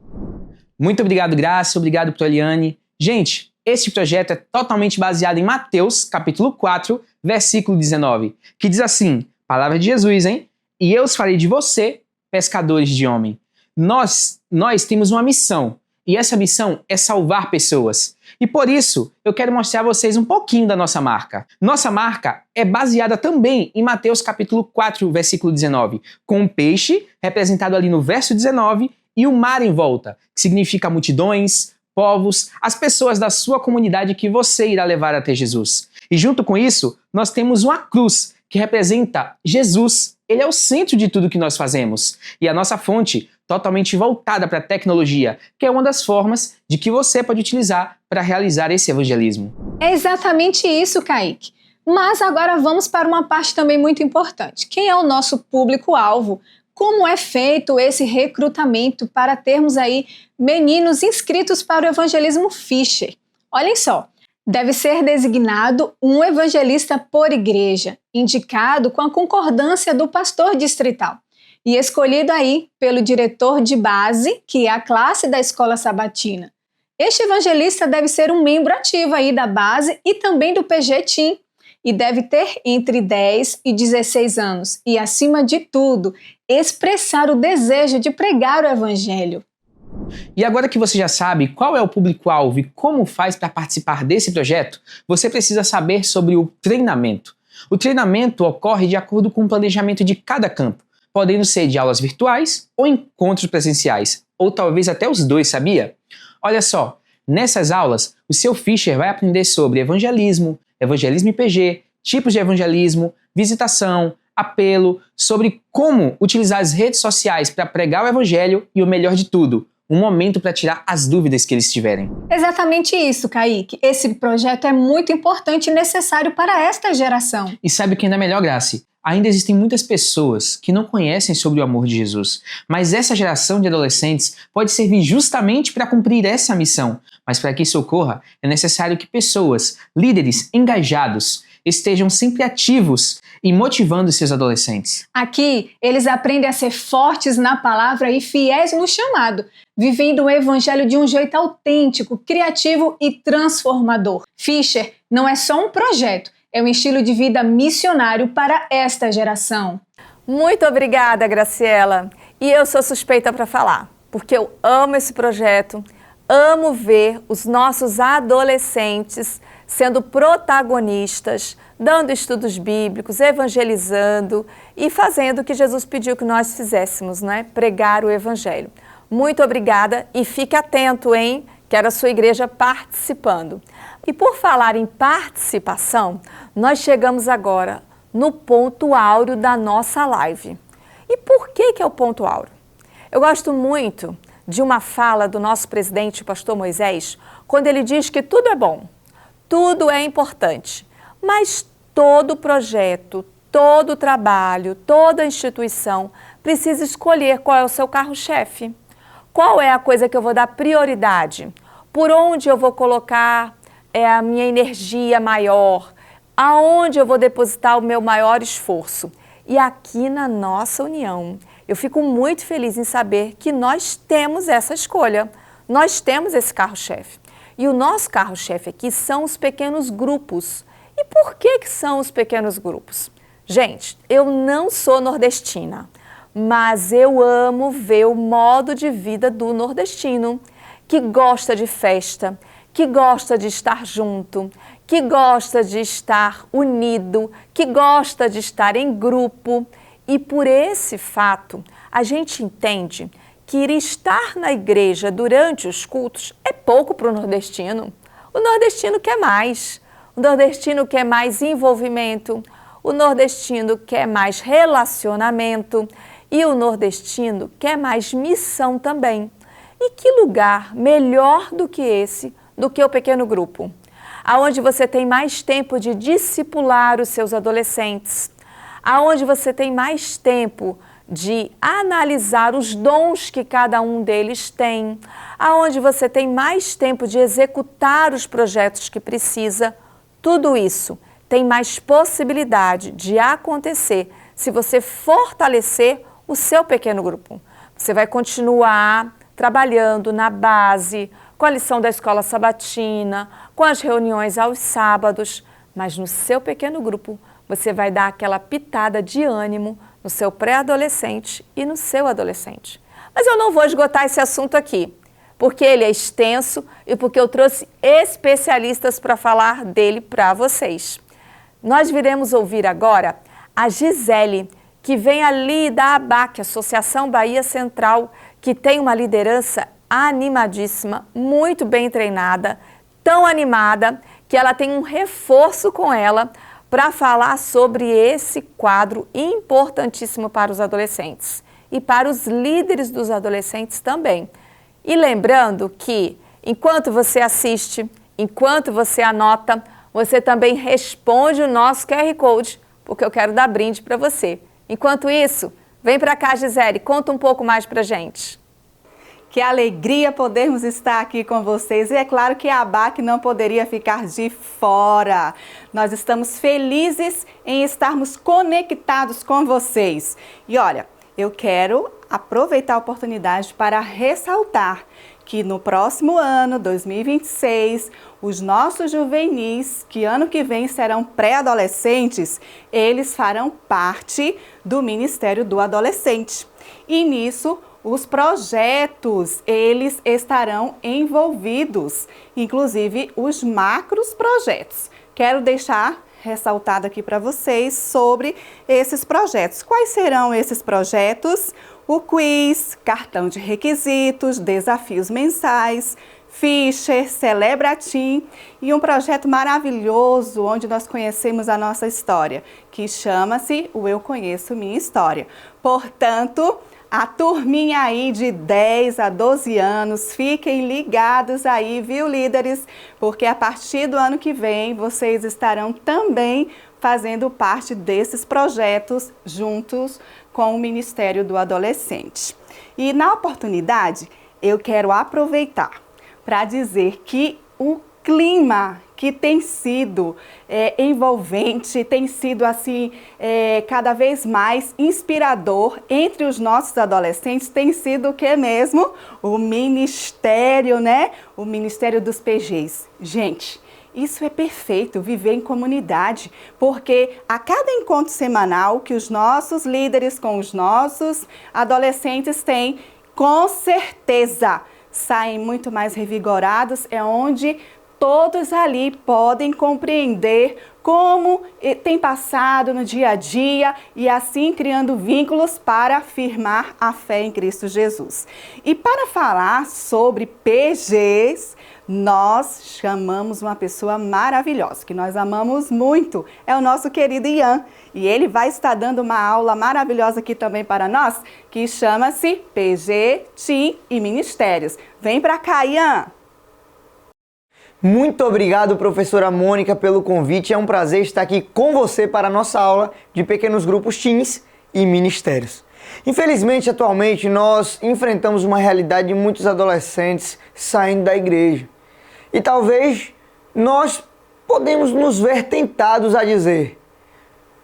Muito obrigado, Graça, obrigado para a Eliane. Gente, esse projeto é totalmente baseado em Mateus, capítulo 4, versículo 19, que diz assim, palavra de Jesus, hein? E eu os farei de você pescadores de homem. Nós temos uma missão, e essa missão é salvar pessoas. E por isso, eu quero mostrar a vocês um pouquinho da nossa marca. Nossa marca é baseada também em Mateus capítulo 4, versículo 19, com um peixe, representado ali no verso 19, e o mar em volta, que significa multidões, povos, as pessoas da sua comunidade que você irá levar até Jesus. E junto com isso, nós temos uma cruz, que representa Jesus. Ele é o centro de tudo que nós fazemos. E a nossa fonte, totalmente voltada para a tecnologia, que é uma das formas de que você pode utilizar para realizar esse evangelismo. É exatamente isso, Kaique. Mas agora vamos para uma parte também muito importante. Quem é o nosso público-alvo? Como é feito esse recrutamento para termos aí meninos inscritos para o evangelismo Fisher? Olhem só, deve ser designado um evangelista por igreja, indicado com a concordância do pastor distrital e escolhido aí pelo diretor de base, que é a classe da escola sabatina. Este evangelista deve ser um membro ativo aí da base e também do PG Team, e deve ter entre 10 e 16 anos e, acima de tudo, expressar o desejo de pregar o evangelho. E agora que você já sabe qual é o público-alvo e como faz para participar desse projeto, você precisa saber sobre o treinamento. O treinamento ocorre de acordo com o planejamento de cada campo, podendo ser de aulas virtuais ou encontros presenciais, ou talvez até os dois, sabia? Olha só, nessas aulas, o seu Fisher vai aprender sobre evangelismo IPG, tipos de evangelismo, visitação, apelo, sobre como utilizar as redes sociais para pregar o evangelho e, o melhor de tudo, um momento para tirar as dúvidas que eles tiverem. Exatamente isso, Kaique. Esse projeto é muito importante e necessário para esta geração. E sabe o que ainda é melhor, Grace? Ainda existem muitas pessoas que não conhecem sobre o amor de Jesus, mas essa geração de adolescentes pode servir justamente para cumprir essa missão. Mas para que isso ocorra, é necessário que pessoas, líderes engajados, estejam sempre ativos e motivando seus adolescentes. Aqui, eles aprendem a ser fortes na palavra e fiéis no chamado, vivendo o evangelho de um jeito autêntico, criativo e transformador. Fisher não é só um projeto, é um estilo de vida missionário para esta geração. Muito obrigada, Graciela. E eu sou suspeita para falar, porque eu amo esse projeto, amo ver os nossos adolescentes sendo protagonistas, dando estudos bíblicos, evangelizando e fazendo o que Jesus pediu que nós fizéssemos, né? Pregar o evangelho. Muito obrigada e fique atento, hein? Quero a sua igreja participando. E por falar em participação, nós chegamos agora no ponto áureo da nossa live. E por que é o ponto áureo? Eu gosto muito de uma fala do nosso presidente, o pastor Moisés, quando ele diz que tudo é bom, tudo é importante, mas todo projeto, todo trabalho, toda instituição precisa escolher qual é o seu carro-chefe. Qual é a coisa que eu vou dar prioridade? Por onde eu vou colocar a minha energia maior? Aonde eu vou depositar o meu maior esforço? E aqui na nossa união, eu fico muito feliz em saber que nós temos essa escolha. Nós temos esse carro-chefe. E o nosso carro-chefe aqui são os pequenos grupos. E por que são os pequenos grupos? Gente, eu não sou nordestina, mas eu amo ver o modo de vida do nordestino, que gosta de festa, que gosta de estar junto, que gosta de estar unido, que gosta de estar em grupo. E por esse fato, a gente entende que ir estar na igreja durante os cultos é pouco para o nordestino. O nordestino quer mais. O nordestino quer mais envolvimento. O nordestino quer mais relacionamento. E o nordestino quer mais missão também. E que lugar melhor do que esse, do que o pequeno grupo? Aonde você tem mais tempo de discipular os seus adolescentes, aonde você tem mais tempo de analisar os dons que cada um deles tem, aonde você tem mais tempo de executar os projetos que precisa. Tudo isso tem mais possibilidade de acontecer se você fortalecer o seu pequeno grupo. Você vai continuar trabalhando na base, com a lição da escola sabatina, com as reuniões aos sábados, mas no seu pequeno grupo você vai dar aquela pitada de ânimo no seu pré-adolescente e no seu adolescente. Mas eu não vou esgotar esse assunto aqui, porque ele é extenso e porque eu trouxe especialistas para falar dele para vocês. Nós viremos ouvir agora a Gisele, que vem ali da ABAC, Associação Bahia Central, que tem uma liderança animadíssima, muito bem treinada, tão animada, que ela tem um reforço com ela para falar sobre esse quadro importantíssimo para os adolescentes e para os líderes dos adolescentes também. E lembrando que, enquanto você assiste, enquanto você anota, você também responde o nosso QR Code, porque eu quero dar brinde para você. Enquanto isso, vem para cá, Gisele, conta um pouco mais para a gente. Que alegria podermos estar aqui com vocês. E é claro que a ABAC não poderia ficar de fora. Nós estamos felizes em estarmos conectados com vocês. E olha, eu quero aproveitar a oportunidade para ressaltar que no próximo ano, 2026, os nossos juvenis, que ano que vem serão pré-adolescentes, eles farão parte do Ministério do Adolescente. E nisso, os projetos, eles estarão envolvidos, inclusive os macros projetos. Quero deixar ressaltado aqui para vocês sobre esses projetos. Quais serão esses projetos? O quiz, cartão de requisitos, desafios mensais, Fischer, Celebratim e um projeto maravilhoso onde nós conhecemos a nossa história, que chama-se o Eu Conheço Minha História. Portanto, a turminha aí de 10 a 12 anos, fiquem ligados aí, viu, líderes? Porque a partir do ano que vem, vocês estarão também fazendo parte desses projetos juntos com o Ministério do Adolescente. E na oportunidade, eu quero aproveitar para dizer que o clima que tem sido envolvente, tem sido assim cada vez mais inspirador entre os nossos adolescentes, tem sido o que mesmo? O ministério, né? O Ministério dos PGs. Gente, isso é perfeito, viver em comunidade, porque a cada encontro semanal que os nossos líderes com os nossos adolescentes têm, com certeza saem muito mais revigorados, é onde todos ali podem compreender como tem passado no dia a dia e assim criando vínculos para afirmar a fé em Cristo Jesus. E para falar sobre PGs, nós chamamos uma pessoa maravilhosa, que nós amamos muito, é o nosso querido Ian. E ele vai estar dando uma aula maravilhosa aqui também para nós, que chama-se PG, TIM e Ministérios. Vem para cá, Ian! Muito obrigado, professora Mônica, pelo convite. É um prazer estar aqui com você para a nossa aula de pequenos grupos teens e ministérios. Infelizmente, atualmente, nós enfrentamos uma realidade de muitos adolescentes saindo da igreja. E talvez nós podemos nos ver tentados a dizer: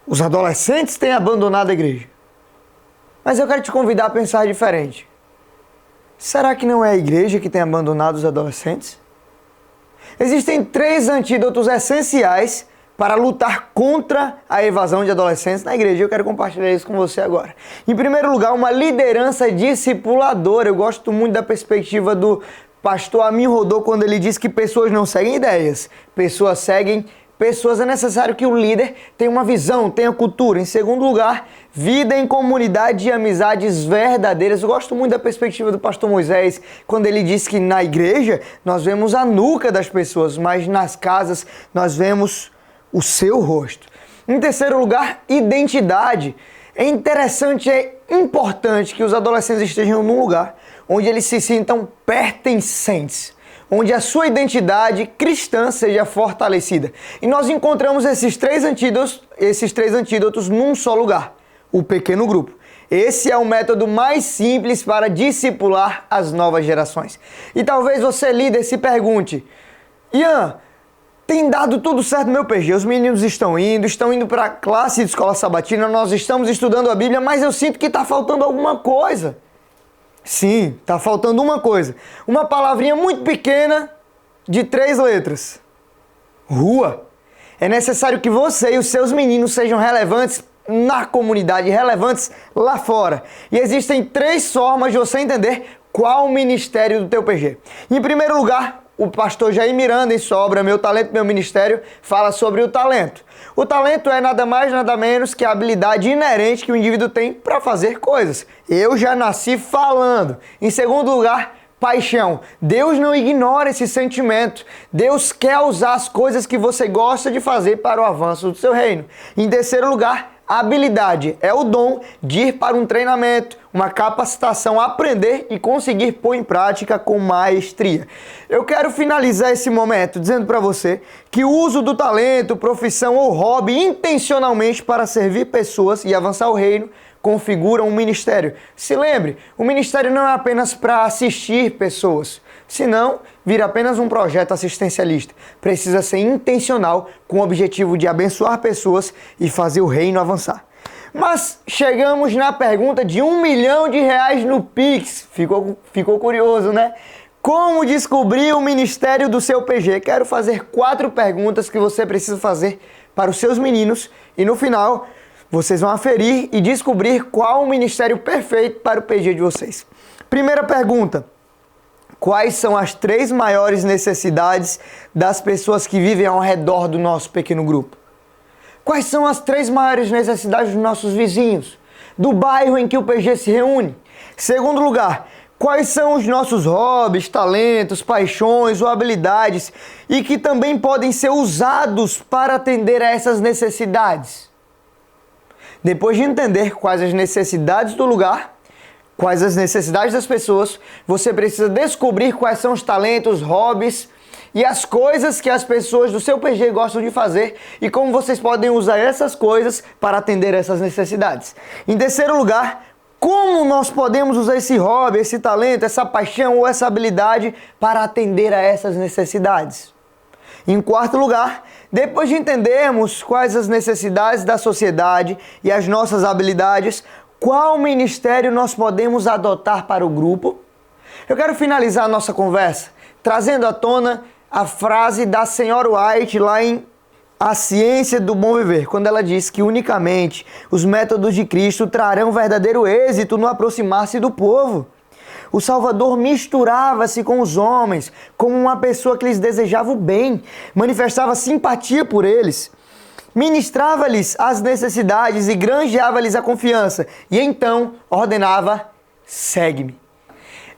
os adolescentes têm abandonado a igreja. Mas eu quero te convidar a pensar diferente. Será que não é a igreja que tem abandonado os adolescentes? Existem 3 antídotos essenciais para lutar contra a evasão de adolescentes na igreja. Eu quero compartilhar isso com você agora. Em primeiro lugar, uma liderança discipuladora. Eu gosto muito da perspectiva do pastor Amin Rodô quando ele diz que pessoas não seguem ideias, pessoas seguem pessoas. É necessário que o líder tenha uma visão, tenha cultura. Em segundo lugar, vida em comunidade e amizades verdadeiras. Eu gosto muito da perspectiva do pastor Moisés, quando ele diz que na igreja nós vemos a nuca das pessoas, mas nas casas nós vemos o seu rosto. Em terceiro lugar, identidade. É interessante, é importante que os adolescentes estejam num lugar onde eles se sintam pertencentes, onde a sua identidade cristã seja fortalecida. E nós encontramos esses três antídotos num só lugar: o pequeno grupo. Esse é o método mais simples para discipular as novas gerações. E talvez você, líder, se pergunte: Ian, Tem dado tudo certo no meu PG, os meninos estão indo para a classe de escola sabatina, nós estamos estudando a Bíblia, mas eu sinto que está faltando alguma coisa. Sim, está faltando uma coisa. Uma palavrinha muito pequena de 3 letras. Rua. É necessário que você e os seus meninos sejam relevantes na comunidade, relevantes lá fora. E existem 3 formas de você entender qual o ministério do teu PG. Em primeiro lugar, o pastor Jair Miranda, em sua obra Meu Talento, Meu Ministério, fala sobre o talento. O talento é nada mais, nada menos que a habilidade inerente que o indivíduo tem para fazer coisas. Eu já nasci falando. Em segundo lugar, paixão. Deus não ignora esse sentimento. Deus quer usar as coisas que você gosta de fazer para o avanço do seu reino. Em terceiro lugar, habilidade é o dom de ir para um treinamento, uma capacitação, aprender e conseguir pôr em prática com maestria. Eu quero finalizar esse momento dizendo para você que o uso do talento, profissão ou hobby intencionalmente para servir pessoas e avançar o reino configura um ministério. Se lembre, o ministério não é apenas para assistir pessoas, senão vira apenas um projeto assistencialista. Precisa ser intencional com o objetivo de abençoar pessoas e fazer o reino avançar. Mas chegamos na pergunta de R$1 milhão no Pix. Ficou curioso, né? Como descobrir o ministério do seu PG? Quero fazer 4 perguntas que você precisa fazer para os seus meninos e no final vocês vão aferir e descobrir qual o ministério perfeito para o PG de vocês. Primeira pergunta: quais são as 3 maiores necessidades das pessoas que vivem ao redor do nosso pequeno grupo? Quais são as 3 maiores necessidades dos nossos vizinhos, do bairro em que o PG se reúne? Segundo lugar, quais são os nossos hobbies, talentos, paixões ou habilidades e que também podem ser usados para atender a essas necessidades? Depois de entender quais as necessidades do lugar, quais as necessidades das pessoas, você precisa descobrir quais são os talentos, hobbies e as coisas que as pessoas do seu PG gostam de fazer e como vocês podem usar essas coisas para atender essas necessidades. Em terceiro lugar, como nós podemos usar esse hobby, esse talento, essa paixão ou essa habilidade para atender a essas necessidades. Em quarto lugar, depois de entendermos quais as necessidades da sociedade e as nossas habilidades, qual ministério nós podemos adotar para o grupo? Eu quero finalizar a nossa conversa trazendo à tona a frase da senhora White lá em A Ciência do Bom Viver, quando ela diz que unicamente os métodos de Cristo trarão verdadeiro êxito no aproximar-se do povo. O Salvador misturava-se com os homens como uma pessoa que lhes desejava o bem, manifestava simpatia por eles, ministrava-lhes as necessidades e granjeava-lhes a confiança, e então ordenava: segue-me.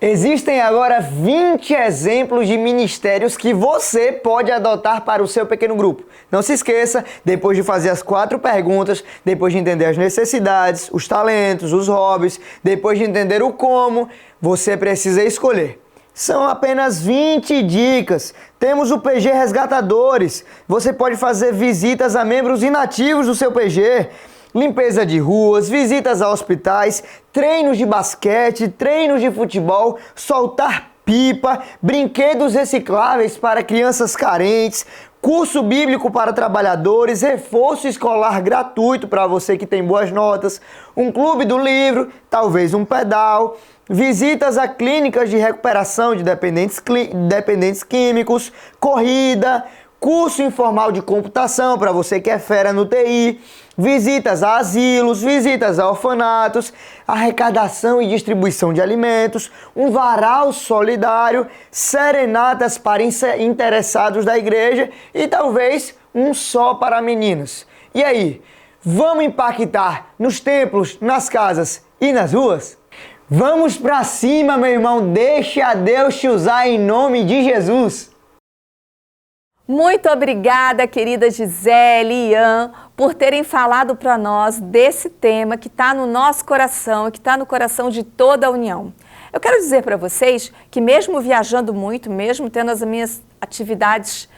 Existem agora 20 exemplos de ministérios que você pode adotar para o seu pequeno grupo. Não se esqueça, depois de fazer as 4 perguntas, depois de entender as necessidades, os talentos, os hobbies, depois de entender o como, você precisa escolher. São apenas 20 dicas. Temos o PG Resgatadores. Você pode fazer visitas a membros inativos do seu PG, limpeza de ruas, visitas a hospitais, treinos de basquete, treinos de futebol, soltar pipa, brinquedos recicláveis para crianças carentes, curso bíblico para trabalhadores, reforço escolar gratuito para você que tem boas notas, um clube do livro, talvez um pedal, visitas a clínicas de recuperação de dependentes químicos, corrida, curso informal de computação para você que é fera no TI, visitas a asilos, visitas a orfanatos, arrecadação e distribuição de alimentos, um varal solidário, serenatas para interessados da igreja e talvez um só para meninas. E aí, vamos impactar nos templos, nas casas e nas ruas? Vamos pra cima, meu irmão, deixa Deus te usar em nome de Jesus. Muito obrigada, querida Gisele e Ian, por terem falado para nós desse tema que está no nosso coração e que está no coração de toda a União. Eu quero dizer para vocês que mesmo viajando muito, mesmo tendo as minhas atividades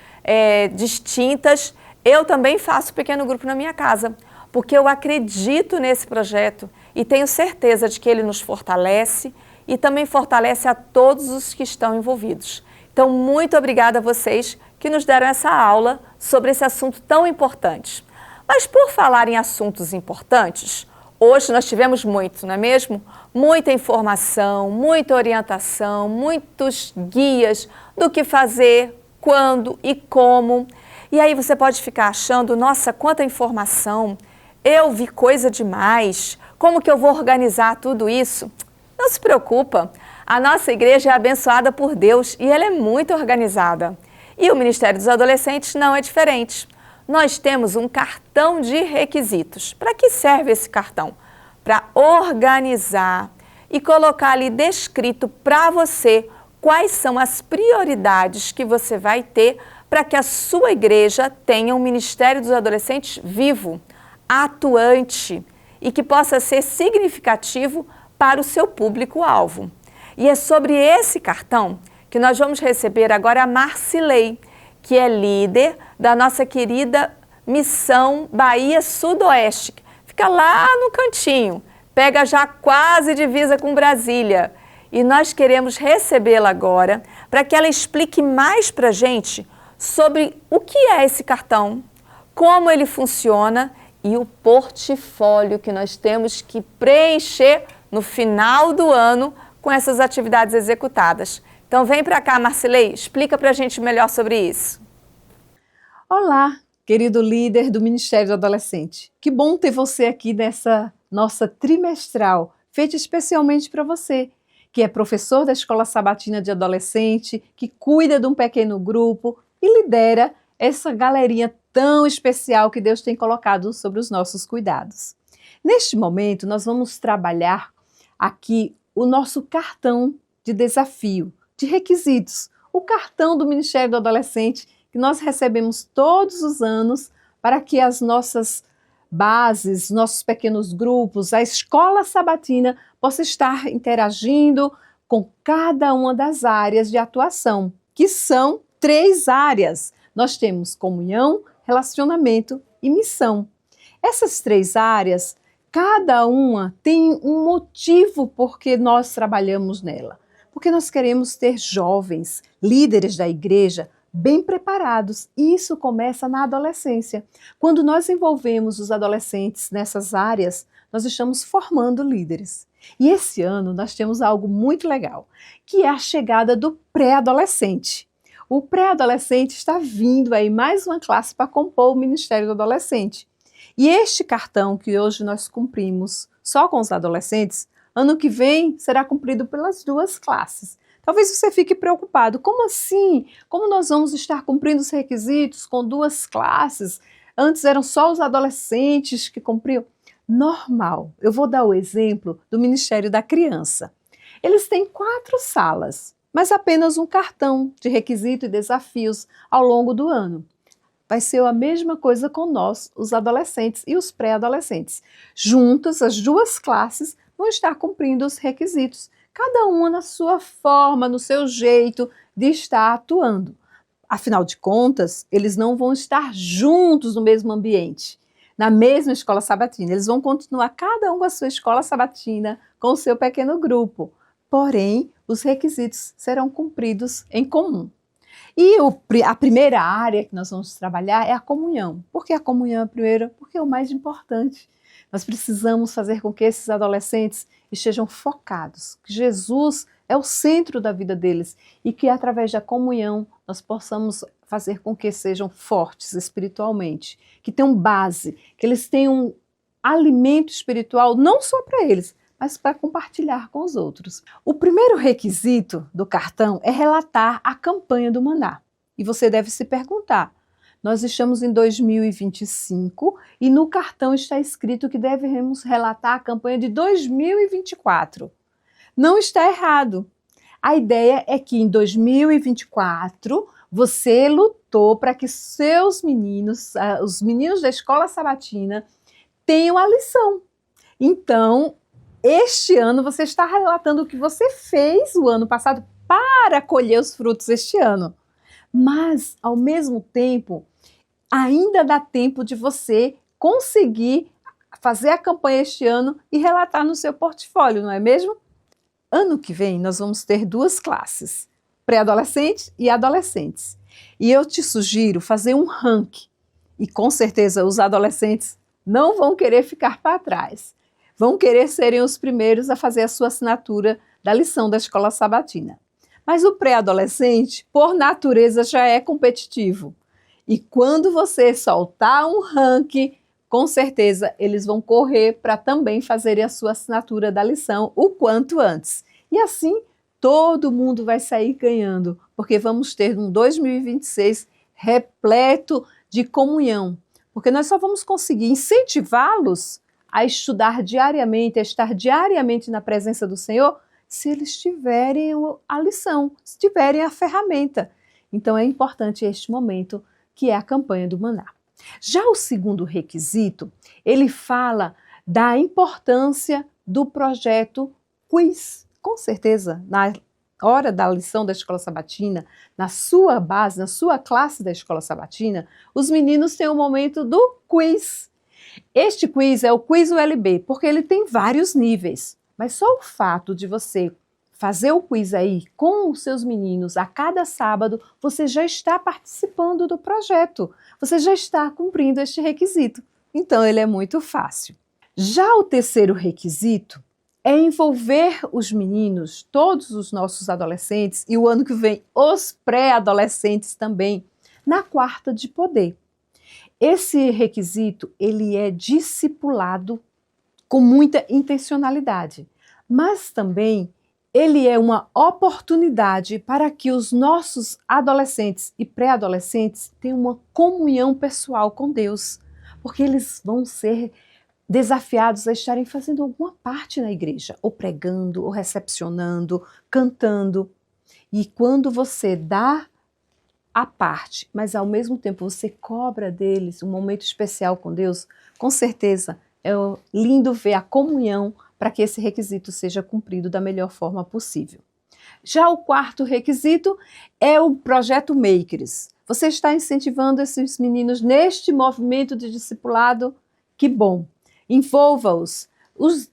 distintas, eu também faço pequeno grupo na minha casa, porque eu acredito nesse projeto e tenho certeza de que ele nos fortalece e também fortalece a todos os que estão envolvidos. Então, muito obrigada a vocês que nos deram essa aula sobre esse assunto tão importante. Mas por falar em assuntos importantes, hoje nós tivemos muito, não é mesmo? Muita informação, muita orientação, muitos guias do que fazer, quando e como. E aí você pode ficar achando, nossa, quanta informação, eu vi coisa demais, como que eu vou organizar tudo isso? Não se preocupa, a nossa igreja é abençoada por Deus e ela é muito organizada. E o Ministério dos Adolescentes não é diferente. Nós temos um cartão de requisitos. Para que serve esse cartão? Para organizar e colocar ali descrito para você quais são as prioridades que você vai ter para que a sua igreja tenha um Ministério dos Adolescentes vivo, atuante e que possa ser significativo para o seu público-alvo. E é sobre esse cartão que nós vamos receber agora a Marcilei, que é líder da nossa querida Missão Bahia Sudoeste. Fica lá no cantinho, pega já quase divisa com Brasília. E nós queremos recebê-la agora para que ela explique mais para a gente sobre o que é esse cartão, como ele funciona e o portfólio que nós temos que preencher no final do ano com essas atividades executadas. Então vem para cá, Marcilei, explica para a gente melhor sobre isso. Olá, querido líder do Ministério do Adolescente. Que bom ter você aqui nessa nossa trimestral, feita especialmente para você, que é professor da Escola Sabatina de Adolescente, que cuida de um pequeno grupo e lidera essa galerinha tão especial que Deus tem colocado sobre os nossos cuidados. Neste momento, nós vamos trabalhar aqui o nosso cartão de desafio, de requisitos, o cartão do Ministério do Adolescente que nós recebemos todos os anos para que as nossas bases, nossos pequenos grupos, a escola sabatina possa estar interagindo com cada uma das áreas de atuação, que são 3 áreas. Nós temos comunhão, relacionamento e missão. Essas 3 áreas, cada uma tem um motivo por que nós trabalhamos nela. Porque nós queremos ter jovens, líderes da igreja, bem preparados. E isso começa na adolescência. Quando nós envolvemos os adolescentes nessas áreas, nós estamos formando líderes. E esse ano nós temos algo muito legal, que é a chegada do pré-adolescente. O pré-adolescente está vindo aí mais uma classe para compor o Ministério do Adolescente. E este cartão que hoje nós cumprimos só com os adolescentes, ano que vem será cumprido pelas 2 classes. Talvez você fique preocupado, como assim? Como nós vamos estar cumprindo os requisitos com 2 classes? Antes eram só os adolescentes que cumpriam. Normal. Eu vou dar o exemplo do Ministério da Criança. Eles têm 4 salas, mas apenas um cartão de requisito e desafios ao longo do ano. Vai ser a mesma coisa com nós, os adolescentes e os pré-adolescentes. Juntas, as 2 classes vão estar cumprindo os requisitos, cada uma na sua forma, no seu jeito de estar atuando. Afinal de contas, eles não vão estar juntos no mesmo ambiente, na mesma escola sabatina. Eles vão continuar cada um com a sua escola sabatina, com o seu pequeno grupo. Porém, os requisitos serão cumpridos em comum. E a primeira área que nós vamos trabalhar é a comunhão. Por que a comunhão é a primeira? Porque é o mais importante. Nós precisamos fazer com que esses adolescentes estejam focados, que Jesus é o centro da vida deles e que através da comunhão nós possamos fazer com que sejam fortes espiritualmente, que tenham base, que eles tenham alimento espiritual não só para eles, mas para compartilhar com os outros. O primeiro requisito do cartão é relatar a campanha do Maná. E você deve se perguntar, nós estamos em 2025 e no cartão está escrito que devemos relatar a campanha de 2024. Não está errado. A ideia é que em 2024 você lutou para que seus meninos, os meninos da escola sabatina, tenham a lição. Então, este ano você está relatando o que você fez o ano passado para colher os frutos este ano. Mas, ao mesmo tempo, ainda dá tempo de você conseguir fazer a campanha este ano e relatar no seu portfólio, não é mesmo? Ano que vem nós vamos ter 2 classes, pré-adolescentes e adolescentes. E eu te sugiro fazer um ranking. E com certeza os adolescentes não vão querer ficar para trás. Vão querer serem os primeiros a fazer a sua assinatura da lição da escola sabatina. Mas o pré-adolescente, por natureza, já é competitivo. E quando você soltar um ranking, com certeza eles vão correr para também fazerem a sua assinatura da lição o quanto antes. E assim, todo mundo vai sair ganhando, porque vamos ter um 2026 repleto de comunhão. Porque nós só vamos conseguir incentivá-los a estudar diariamente, a estar diariamente na presença do Senhor, se eles tiverem a lição, se tiverem a ferramenta. Então é importante este momento, que é a campanha do Maná. Já o segundo requisito, ele fala da importância do projeto Quiz. Com certeza, na hora da lição da escola sabatina, na sua base, na sua classe da escola sabatina, os meninos têm o momento do quiz. Este quiz é o quiz ULB, porque ele tem vários níveis. Mas só o fato de você fazer o quiz aí com os seus meninos a cada sábado, você já está participando do projeto. Você já está cumprindo este requisito. Então, ele é muito fácil. Já o terceiro requisito é envolver os meninos, todos os nossos adolescentes, e o ano que vem os pré-adolescentes também, na quarta de poder. Esse requisito, ele é discipulado com muita intencionalidade, mas também ele é uma oportunidade para que os nossos adolescentes e pré-adolescentes tenham uma comunhão pessoal com Deus, porque eles vão ser desafiados a estarem fazendo alguma parte na igreja, ou pregando, ou recepcionando, cantando. E quando você dá a parte, mas ao mesmo tempo você cobra deles um momento especial com Deus, com certeza é lindo ver a comunhão para que esse requisito seja cumprido da melhor forma possível. Já o quarto requisito é o projeto Makers. Você está incentivando esses meninos neste movimento de discipulado? Que bom! Envolva-os,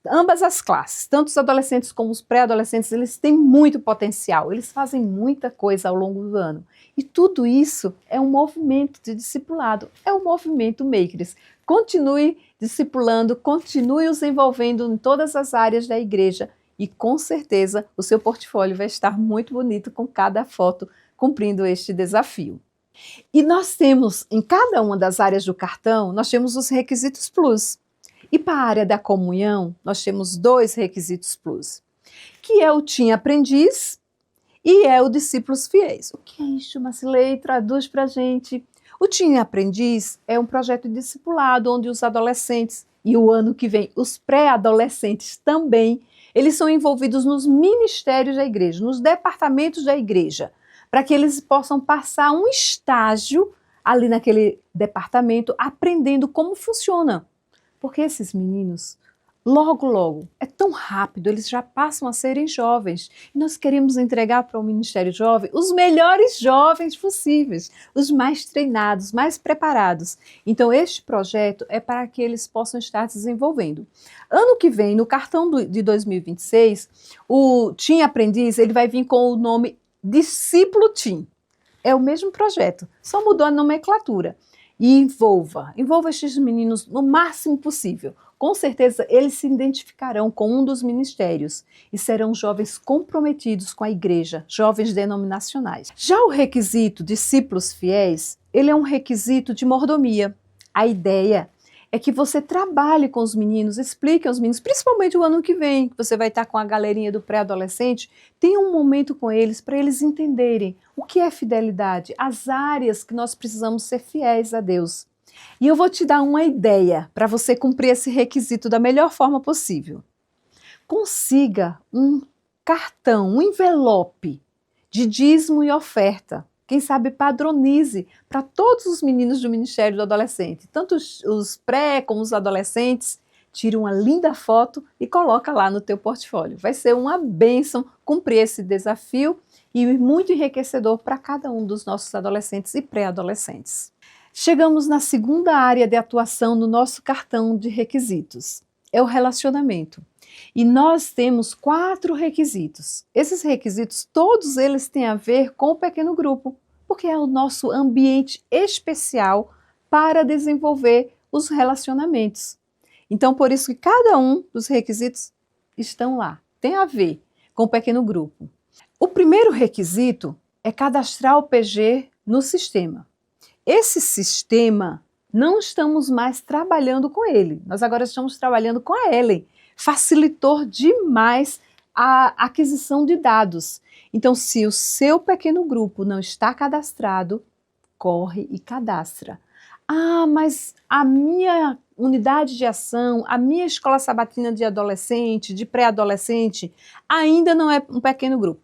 ambas as classes, tanto os adolescentes como os pré-adolescentes, eles têm muito potencial, eles fazem muita coisa ao longo do ano. E tudo isso é um movimento de discipulado, é um movimento Makers. Continue discipulando, continue os envolvendo em todas as áreas da igreja e com certeza o seu portfólio vai estar muito bonito com cada foto cumprindo este desafio. E nós temos, em cada uma das áreas do cartão, nós temos os requisitos plus. E para a área da comunhão, nós temos 2 requisitos plus, que é o Team Aprendiz e é o Discípulos Fiéis. O que é isso, Marcilei? Traduz para a gente. O Team Aprendiz é um projeto de discipulado onde os adolescentes, e o ano que vem os pré-adolescentes também, eles são envolvidos nos ministérios da igreja, nos departamentos da igreja, para que eles possam passar um estágio ali naquele departamento, aprendendo como funciona. Porque esses meninos, logo, é tão rápido, eles já passam a serem jovens. E nós queremos entregar para o Ministério Jovem os melhores jovens possíveis, os mais treinados, mais preparados. Então, este projeto é para que eles possam estar desenvolvendo. Ano que vem, no cartão de 2026, o Team Aprendiz ele vai vir com o nome Discípulo Team. É o mesmo projeto, só mudou a nomenclatura. E envolva estes meninos no máximo possível. Com certeza eles se identificarão com um dos ministérios e serão jovens comprometidos com a igreja, jovens denominacionais. Já o requisito discípulos fiéis, ele é um requisito de mordomia. A ideia é que você trabalhe com os meninos, explique aos meninos, principalmente o ano que vem, que você vai estar com a galerinha do pré-adolescente, tenha um momento com eles para eles entenderem o que é fidelidade, as áreas que nós precisamos ser fiéis a Deus. E eu vou te dar uma ideia para você cumprir esse requisito da melhor forma possível. Consiga um cartão, um envelope de dízimo e oferta. Quem sabe padronize para todos os meninos do Ministério do Adolescente, tanto os pré como os adolescentes, tire uma linda foto e coloca lá no teu portfólio. Vai ser uma bênção cumprir esse desafio e muito enriquecedor para cada um dos nossos adolescentes e pré-adolescentes. Chegamos na segunda área de atuação no nosso cartão de requisitos, é o relacionamento. E nós temos 4 requisitos. Esses requisitos, todos eles têm a ver com o pequeno grupo, porque é o nosso ambiente especial para desenvolver os relacionamentos. Então, por isso que cada um dos requisitos estão lá, tem a ver com o pequeno grupo. O primeiro requisito é cadastrar o PG no sistema. Esse sistema, não estamos mais trabalhando com ele, nós agora estamos trabalhando com a Ellen. Facilitou demais a aquisição de dados. Então, se o seu pequeno grupo não está cadastrado, corre e cadastra. Ah, mas a minha unidade de ação, a minha escola sabatina de adolescente, de pré-adolescente, ainda não é um pequeno grupo.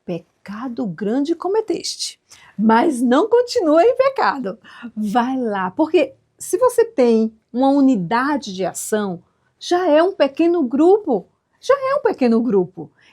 Pecado grande cometeste, mas não continua em pecado. Vai lá, porque se você tem uma unidade de ação, já é um pequeno grupo,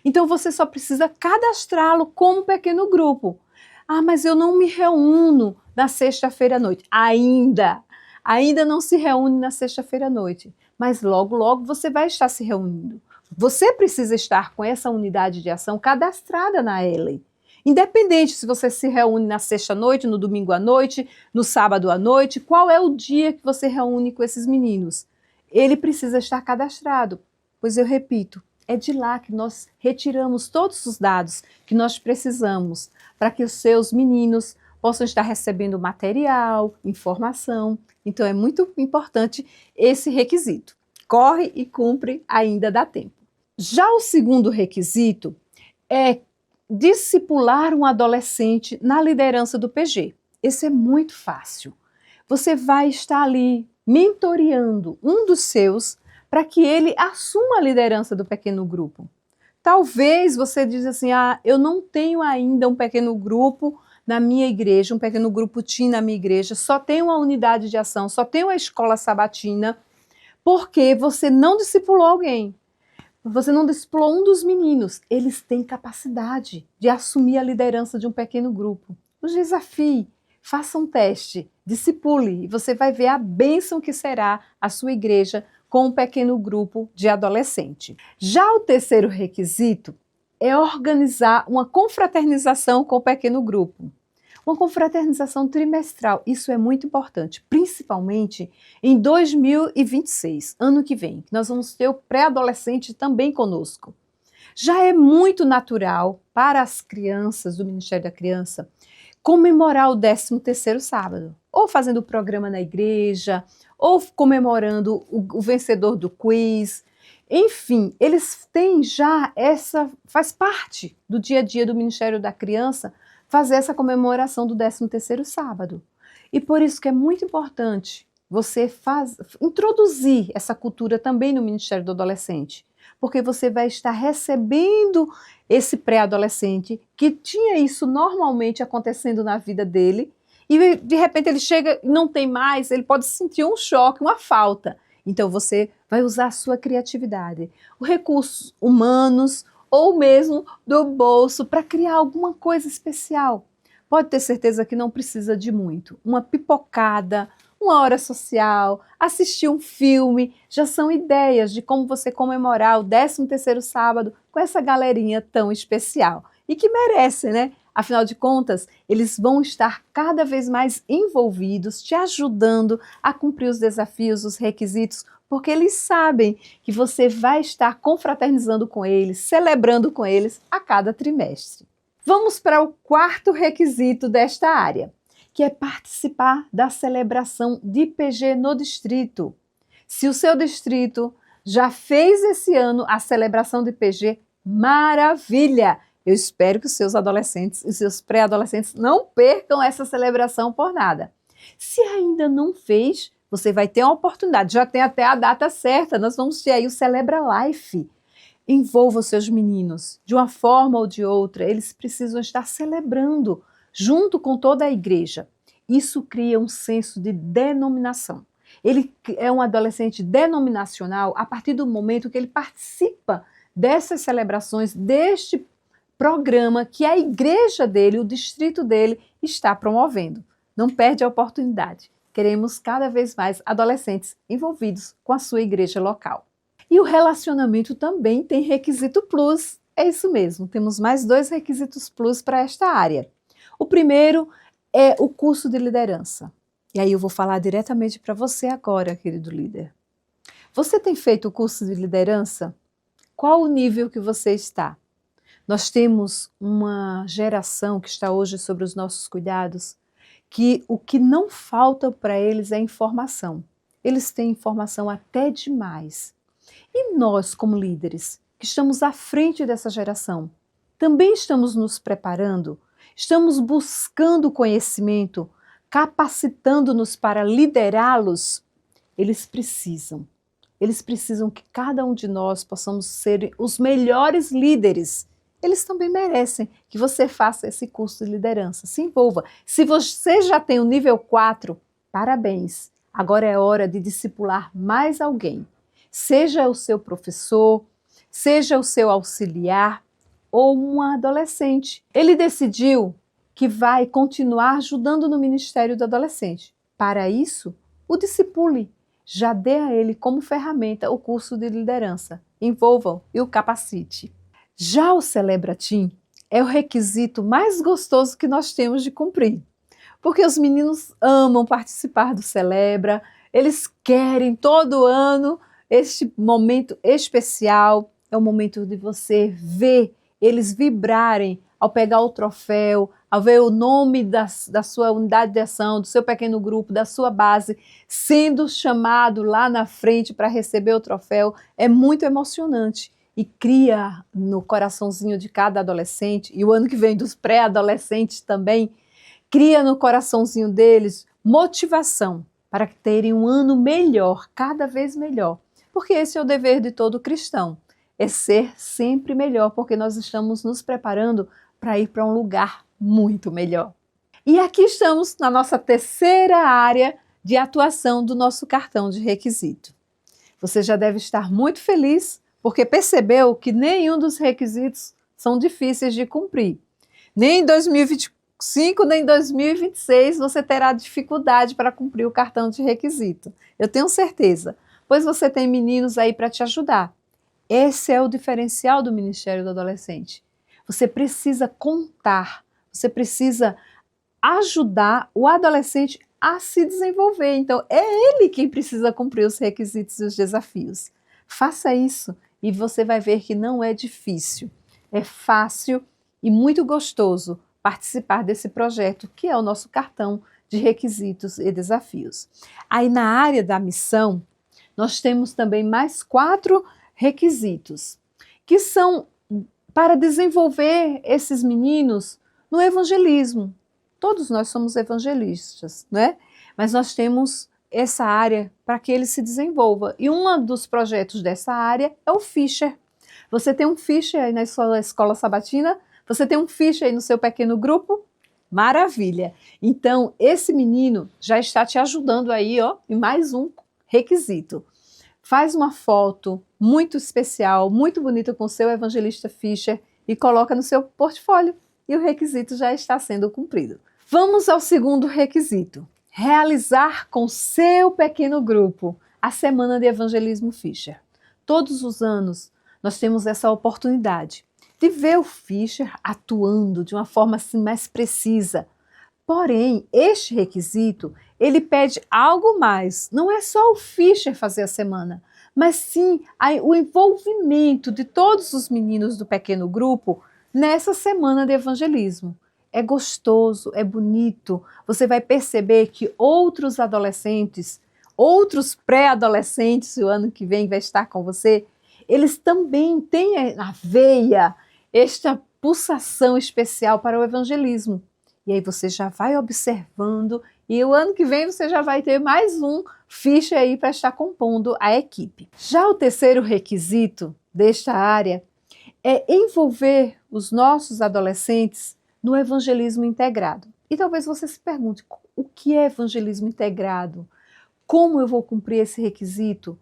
Então você só precisa cadastrá-lo como pequeno grupo. Ah, mas eu não me reúno na sexta-feira à noite. Ainda não se reúne na sexta-feira à noite, mas logo, logo você vai estar se reunindo. Você precisa estar com essa unidade de ação cadastrada na Ellen. Independente se você se reúne na sexta-noite, no domingo à noite, no sábado à noite, qual é o dia que você reúne com esses meninos? Ele precisa estar cadastrado, pois eu repito, é de lá que nós retiramos todos os dados que nós precisamos para que os seus meninos possam estar recebendo material, informação. Então é muito importante esse requisito. Corre e cumpre, ainda dá tempo. Já o segundo requisito é discipular um adolescente na liderança do PG. Esse é muito fácil. Você vai estar ali mentoreando um dos seus para que ele assuma a liderança do pequeno grupo. Talvez você diz assim, eu não tenho ainda um pequeno grupo na minha igreja, um pequeno grupo teen na minha igreja, só tenho uma unidade de ação, só tenho a escola sabatina, porque você não discipulou alguém. Você não discipulou um dos meninos. Eles têm capacidade de assumir a liderança de um pequeno grupo. Os desafie, faça um teste, discipule, e você vai ver a bênção que será a sua igreja com um pequeno grupo de adolescente. Já o terceiro requisito é organizar uma confraternização com o pequeno grupo. Uma confraternização trimestral, isso é muito importante, principalmente em 2026, ano que vem, que nós vamos ter o pré-adolescente também conosco. Já é muito natural para as crianças do Ministério da Criança comemorar o 13º sábado, ou fazendo o programa na igreja, ou comemorando o vencedor do quiz. Enfim, eles têm já faz parte do dia a dia do Ministério da Criança, fazer essa comemoração do 13º sábado. E por isso que é muito importante você introduzir essa cultura também no Ministério do Adolescente, porque você vai estar recebendo esse pré-adolescente que tinha isso normalmente acontecendo na vida dele, e de repente ele chega e não tem mais, ele pode sentir um choque, uma falta. Então você vai usar a sua criatividade, os recursos humanos, ou mesmo do bolso, para criar alguma coisa especial. Pode ter certeza que não precisa de muito. Uma pipocada, uma hora social, assistir um filme, já são ideias de como você comemorar o 13º sábado com essa galerinha tão especial. E que merece, né? Afinal de contas, eles vão estar cada vez mais envolvidos, te ajudando a cumprir os desafios, os requisitos, porque eles sabem que você vai estar confraternizando com eles, celebrando com eles a cada trimestre. Vamos para o quarto requisito desta área, que é participar da celebração de PG no distrito. Se o seu distrito já fez esse ano a celebração de PG, maravilha! Eu espero que os seus adolescentes e os seus pré-adolescentes não percam essa celebração por nada. Se ainda não fez, você vai ter uma oportunidade, já tem até a data certa, nós vamos ter aí o Celebra Life. Envolva os seus meninos, de uma forma ou de outra, eles precisam estar celebrando, junto com toda a igreja. Isso cria um senso de denominação. Ele é um adolescente denominacional a partir do momento que ele participa dessas celebrações, deste programa que a igreja dele, o distrito dele, está promovendo. Não perde a oportunidade. Queremos cada vez mais adolescentes envolvidos com a sua igreja local. E o relacionamento também tem requisito plus. É isso mesmo, temos mais 2 requisitos plus para esta área. O primeiro é o curso de liderança. E aí eu vou falar diretamente para você agora, querido líder. Você tem feito o curso de liderança? Qual o nível que você está? Nós temos uma geração que está hoje sobre os nossos cuidados, que o que não falta para eles é informação. Eles têm informação até demais. E nós, como líderes, que estamos à frente dessa geração, também estamos nos preparando, estamos buscando conhecimento, capacitando-nos para liderá-los. Eles precisam que cada um de nós possamos ser os melhores líderes. Eles também merecem que você faça esse curso de liderança, se envolva. Se você já tem o nível 4, parabéns. Agora é hora de discipular mais alguém. Seja o seu professor, seja o seu auxiliar ou um adolescente. Ele decidiu que vai continuar ajudando no Ministério do Adolescente. Para isso, o discipule. Já dê a ele como ferramenta o curso de liderança. Envolva-o e o capacite. Já o Celebra Team é o requisito mais gostoso que nós temos de cumprir. Porque os meninos amam participar do Celebra, eles querem todo ano este momento especial. É o momento de você ver eles vibrarem ao pegar o troféu, ao ver o nome da sua unidade de ação, do seu pequeno grupo, da sua base, sendo chamado lá na frente para receber o troféu. É muito emocionante e cria no coraçãozinho de cada adolescente, e o ano que vem dos pré-adolescentes também, cria no coraçãozinho deles motivação para terem um ano melhor, cada vez melhor. Porque esse é o dever de todo cristão, é ser sempre melhor, porque nós estamos nos preparando para ir para um lugar muito melhor. E aqui estamos na nossa terceira área de atuação do nosso cartão de requisito. Você já deve estar muito feliz, porque percebeu que nenhum dos requisitos são difíceis de cumprir. Nem em 2025, nem em 2026 você terá dificuldade para cumprir o cartão de requisito. Eu tenho certeza, pois você tem meninos aí para te ajudar. Esse é o diferencial do Ministério do Adolescente. Você precisa contar, você precisa ajudar o adolescente a se desenvolver. Então, é ele quem precisa cumprir os requisitos e os desafios. Faça isso e você vai ver que não é difícil. É fácil e muito gostoso participar desse projeto, que é o nosso cartão de requisitos e desafios. Aí, na área da missão, nós temos também mais 4 requisitos, que são para desenvolver esses meninos no evangelismo. Todos nós somos evangelistas, né? Mas nós temos essa área para que ele se desenvolva. E um dos projetos dessa área é o Fisher. Você tem um Fisher aí na sua escola sabatina? Você tem um Fisher aí no seu pequeno grupo? Maravilha! Então, esse menino já está te ajudando aí, ó, em mais um requisito. Faz uma foto muito especial, muito bonita com o seu evangelista Fisher e coloca no seu portfólio e o requisito já está sendo cumprido. Vamos ao segundo requisito. Realizar com seu pequeno grupo a Semana de Evangelismo Fisher. Todos os anos nós temos essa oportunidade de ver o Fisher atuando de uma forma assim mais precisa. Porém, este requisito, ele pede algo mais. Não é só o Fisher fazer a semana, mas sim o envolvimento de todos os meninos do pequeno grupo nessa semana de evangelismo. É gostoso, é bonito. Você vai perceber que outros adolescentes, outros pré-adolescentes, o ano que vem vai estar com você, eles também têm na veia esta pulsação especial para o evangelismo. E aí você já vai observando e o ano que vem você já vai ter mais um Fisher aí para estar compondo a equipe. Já o terceiro requisito desta área é envolver os nossos adolescentes no evangelismo integrado. E talvez você se pergunte, o que é evangelismo integrado? Como eu vou cumprir esse requisito?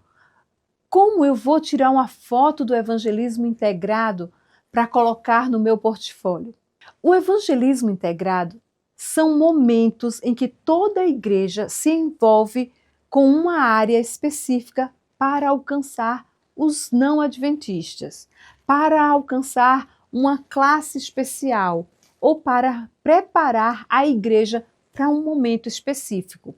Como eu vou tirar uma foto do evangelismo integrado para colocar no meu portfólio? O evangelismo integrado são momentos em que toda a igreja se envolve com uma área específica para alcançar os não adventistas, para alcançar uma classe especial ou para preparar a igreja para um momento específico.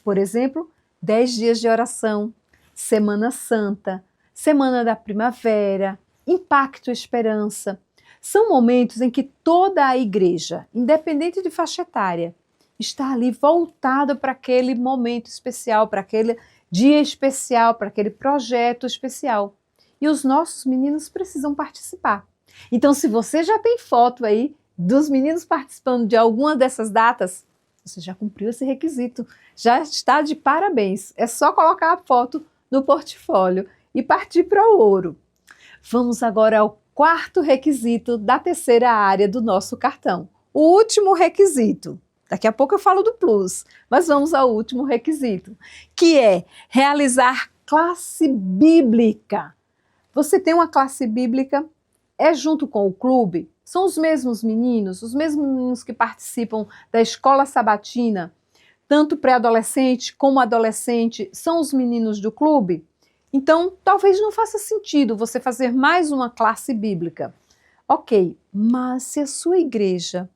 Por exemplo, 10 dias de oração, Semana Santa, Semana da Primavera, Impacto Esperança. São momentos em que toda a igreja, independente de faixa etária, está ali voltada para aquele momento especial, para aquele dia especial, para aquele projeto especial. E os nossos meninos precisam participar. Então, se você já tem foto aí dos meninos participando de alguma dessas datas, você já cumpriu esse requisito, já está de parabéns. É só colocar a foto no portfólio e partir para o ouro. Vamos agora ao quarto requisito da terceira área do nosso cartão. O último requisito. Daqui a pouco eu falo do plus, mas vamos ao último requisito, que é realizar classe bíblica. Você tem uma classe bíblica, é junto com o clube, são os mesmos meninos que participam da escola sabatina, tanto pré-adolescente como adolescente, são os meninos do clube? Então, talvez não faça sentido você fazer mais uma classe bíblica. Ok, mas se a sua igreja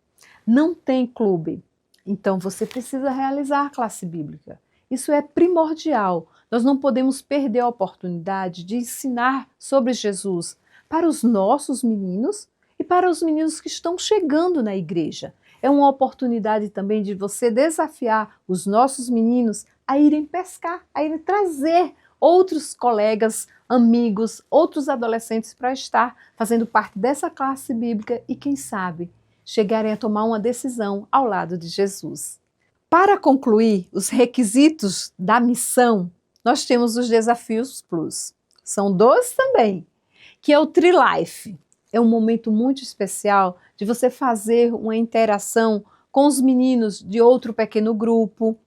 não tem clube, então você precisa realizar a classe bíblica. Isso é primordial. Nós não podemos perder a oportunidade de ensinar sobre Jesus para os nossos meninos e para os meninos que estão chegando na igreja. É uma oportunidade também de você desafiar os nossos meninos a irem pescar, a irem trazer outros colegas, amigos, outros adolescentes para estar fazendo parte dessa classe bíblica e, quem sabe, chegarem a tomar uma decisão ao lado de Jesus. Para concluir os requisitos da missão, nós temos os desafios plus. São 2 também, que é o Tri-Life. É um momento muito especial de você fazer uma interação com os meninos de outro pequeno grupo,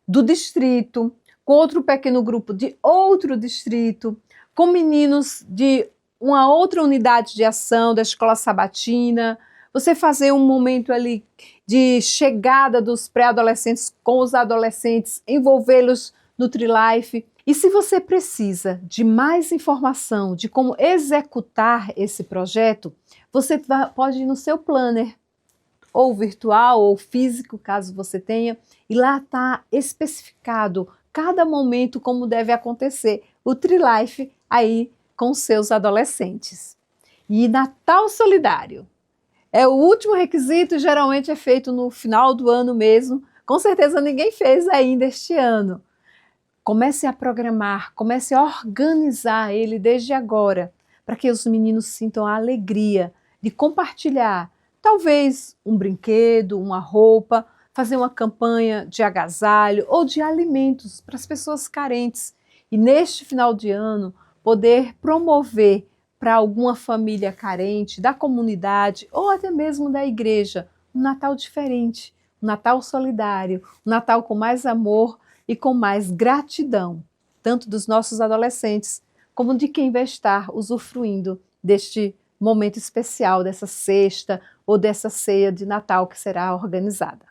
do distrito, com outro pequeno grupo de outro distrito, com meninos de uma outra unidade de ação da escola sabatina, você fazer um momento ali de chegada dos pré-adolescentes com os adolescentes, envolvê-los no Tri-Life. E se você precisa de mais informação de como executar esse projeto, você pode ir no seu planner, ou virtual ou físico, caso você tenha, e lá está especificado cada momento como deve acontecer o Tri-Life aí com seus adolescentes. E Natal Solidário é o último requisito, geralmente é feito no final do ano mesmo. Com certeza ninguém fez ainda este ano. Comece a programar, comece a organizar ele desde agora, para que os meninos sintam a alegria de compartilhar, talvez um brinquedo, uma roupa, fazer uma campanha de agasalho ou de alimentos para as pessoas carentes. E neste final de ano, poder promover para alguma família carente, da comunidade ou até mesmo da igreja, um Natal diferente, um Natal solidário, um Natal com mais amor e com mais gratidão, tanto dos nossos adolescentes como de quem vai estar usufruindo deste momento especial, dessa cesta ou dessa ceia de Natal que será organizada.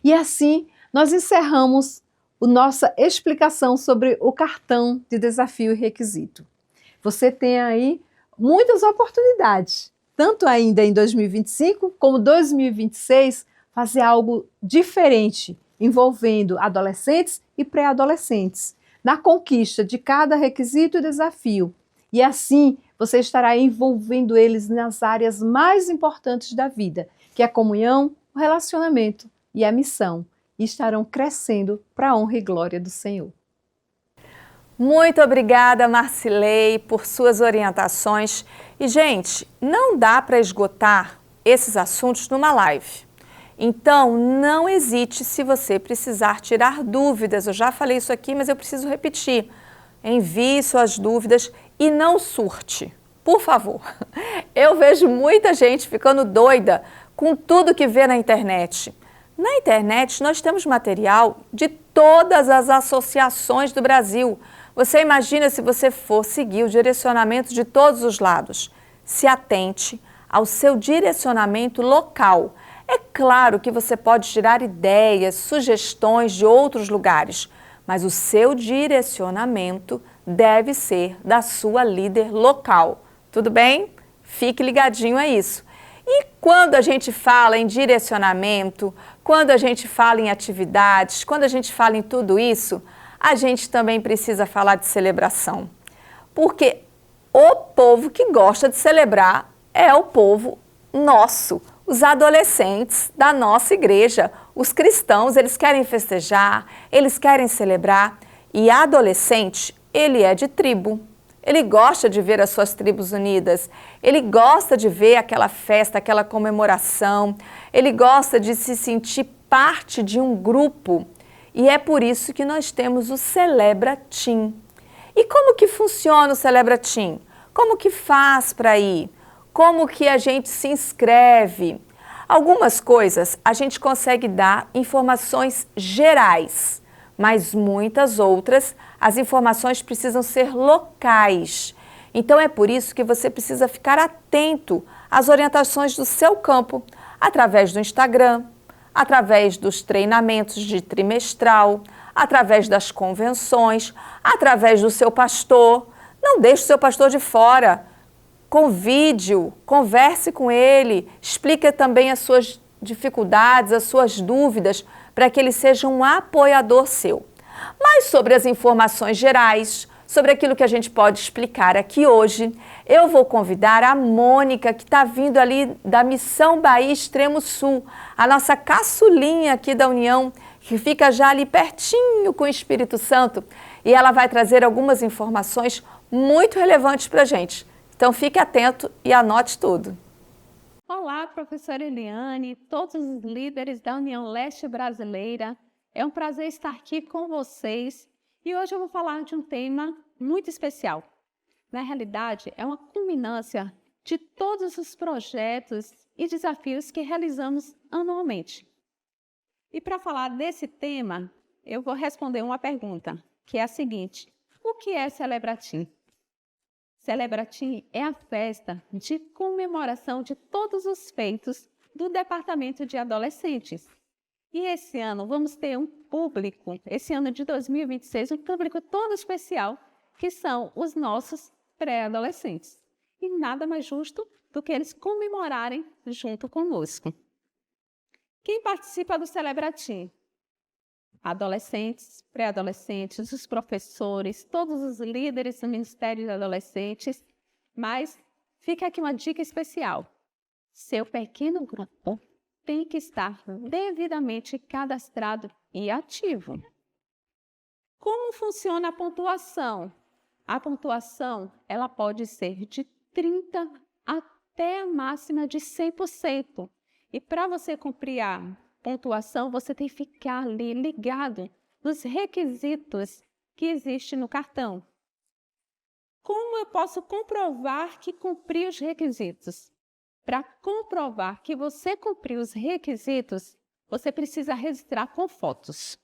E assim, nós encerramos a nossa explicação sobre o cartão de desafio e requisito. Você tem aí muitas oportunidades, tanto ainda em 2025 como 2026, fazer algo diferente, envolvendo adolescentes e pré-adolescentes, na conquista de cada requisito e desafio. E assim, você estará envolvendo eles nas áreas mais importantes da vida, que é a comunhão, o relacionamento e a missão, e estarão crescendo para a honra e glória do Senhor. Muito obrigada, Marcilei, por suas orientações. E, gente, não dá para esgotar esses assuntos numa live. Então, não hesite se você precisar tirar dúvidas. Eu já falei isso aqui, mas eu preciso repetir. Envie suas dúvidas e não surte, por favor. Eu vejo muita gente ficando doida com tudo que vê na internet. Na internet, nós temos material de todas as associações do Brasil. Você imagina se você for seguir o direcionamento de todos os lados. Se atente ao seu direcionamento local. É claro que você pode tirar ideias, sugestões de outros lugares, mas o seu direcionamento deve ser da sua líder local. Tudo bem? Fique ligadinho a isso. E quando a gente fala em direcionamento quando a gente fala em atividades, quando a gente fala em tudo isso, a gente também precisa falar de celebração. Porque o povo que gosta de celebrar é o povo nosso, os adolescentes da nossa igreja. Os cristãos, eles querem festejar, eles querem celebrar. E adolescente, ele é de tribo. Ele gosta de ver as suas tribos unidas. Ele gosta de ver aquela festa, aquela comemoração. Ele gosta de se sentir parte de um grupo. E é por isso que nós temos o Celebra Team. E como que funciona o Celebra Team? Como que faz para ir? Como que a gente se inscreve? Algumas coisas a gente consegue dar informações gerais, mas muitas outras as informações precisam ser locais. Então é por isso que você precisa ficar atento às orientações do seu campo, através do Instagram, através dos treinamentos de trimestral, através das convenções, através do seu pastor. Não deixe o seu pastor de fora. Convide-o, converse com ele, explique também as suas dificuldades, as suas dúvidas, para que ele seja um apoiador seu. Mas sobre as informações gerais, sobre aquilo que a gente pode explicar aqui hoje, eu vou convidar a Mônica, que está vindo ali da Missão Bahia Extremo Sul, a nossa caçulinha aqui da União, que fica já ali pertinho com o Espírito Santo, e ela vai trazer algumas informações muito relevantes para a gente. Então fique atento e anote tudo. Olá, professora Eliane, todos os líderes da União Leste Brasileira. É um prazer estar aqui com vocês e hoje eu vou falar de um tema muito especial. Na realidade, é uma culminância de todos os projetos e desafios que realizamos anualmente. E para falar desse tema, eu vou responder uma pergunta, que é a seguinte: o que é Celebra Team? Celebra Team é a festa de comemoração de todos os feitos do Departamento de Adolescentes. E esse ano vamos ter um público, esse ano de 2026, um público todo especial, que são os nossos pré-adolescentes. E nada mais justo do que eles comemorarem junto conosco. Quem participa do Celebra Team? Adolescentes, pré-adolescentes, os professores, todos os líderes do Ministério de Adolescentes. Mas fica aqui uma dica especial. Seu pequeno grupo tem que estar devidamente cadastrado e ativo. Como funciona a pontuação? A pontuação ela pode ser de 30% até a máxima de 100%. E para você cumprir a pontuação, você tem que ficar ali ligado nos requisitos que existem no cartão. Como eu posso comprovar que cumpri os requisitos? Para comprovar que você cumpriu os requisitos, você precisa registrar com fotos.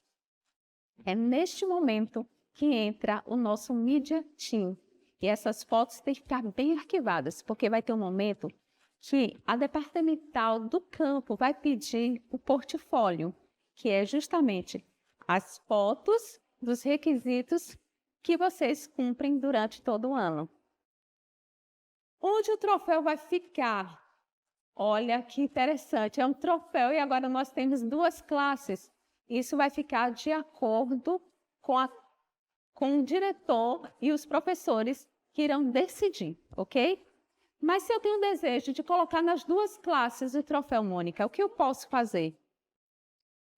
É neste momento que entra o nosso Media Team. E essas fotos têm que ficar bem arquivadas, porque vai ter um momento que a departamental do campo vai pedir o portfólio, que é justamente as fotos dos requisitos que vocês cumprem durante todo o ano. Onde o troféu vai ficar? Olha que interessante, é um troféu e agora nós temos duas classes. Isso vai ficar de acordo com o diretor e os professores que irão decidir, ok? Mas se eu tenho o desejo de colocar nas duas classes o troféu Mônica, o que eu posso fazer?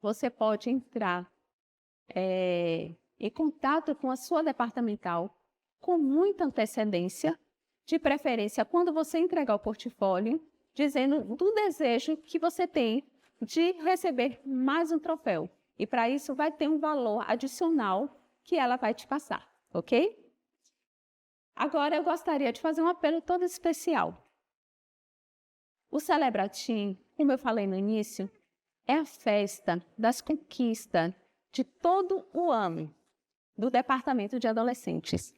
Você pode entrar em contato com a sua departamental com muita antecedência, de preferência quando você entregar o portfólio, dizendo do desejo que você tem de receber mais um troféu. E para isso vai ter um valor adicional que ela vai te passar, ok? Agora eu gostaria de fazer um apelo todo especial. O Celebra Team, como eu falei no início, é a festa das conquistas de todo o ano do Departamento de Adolescentes.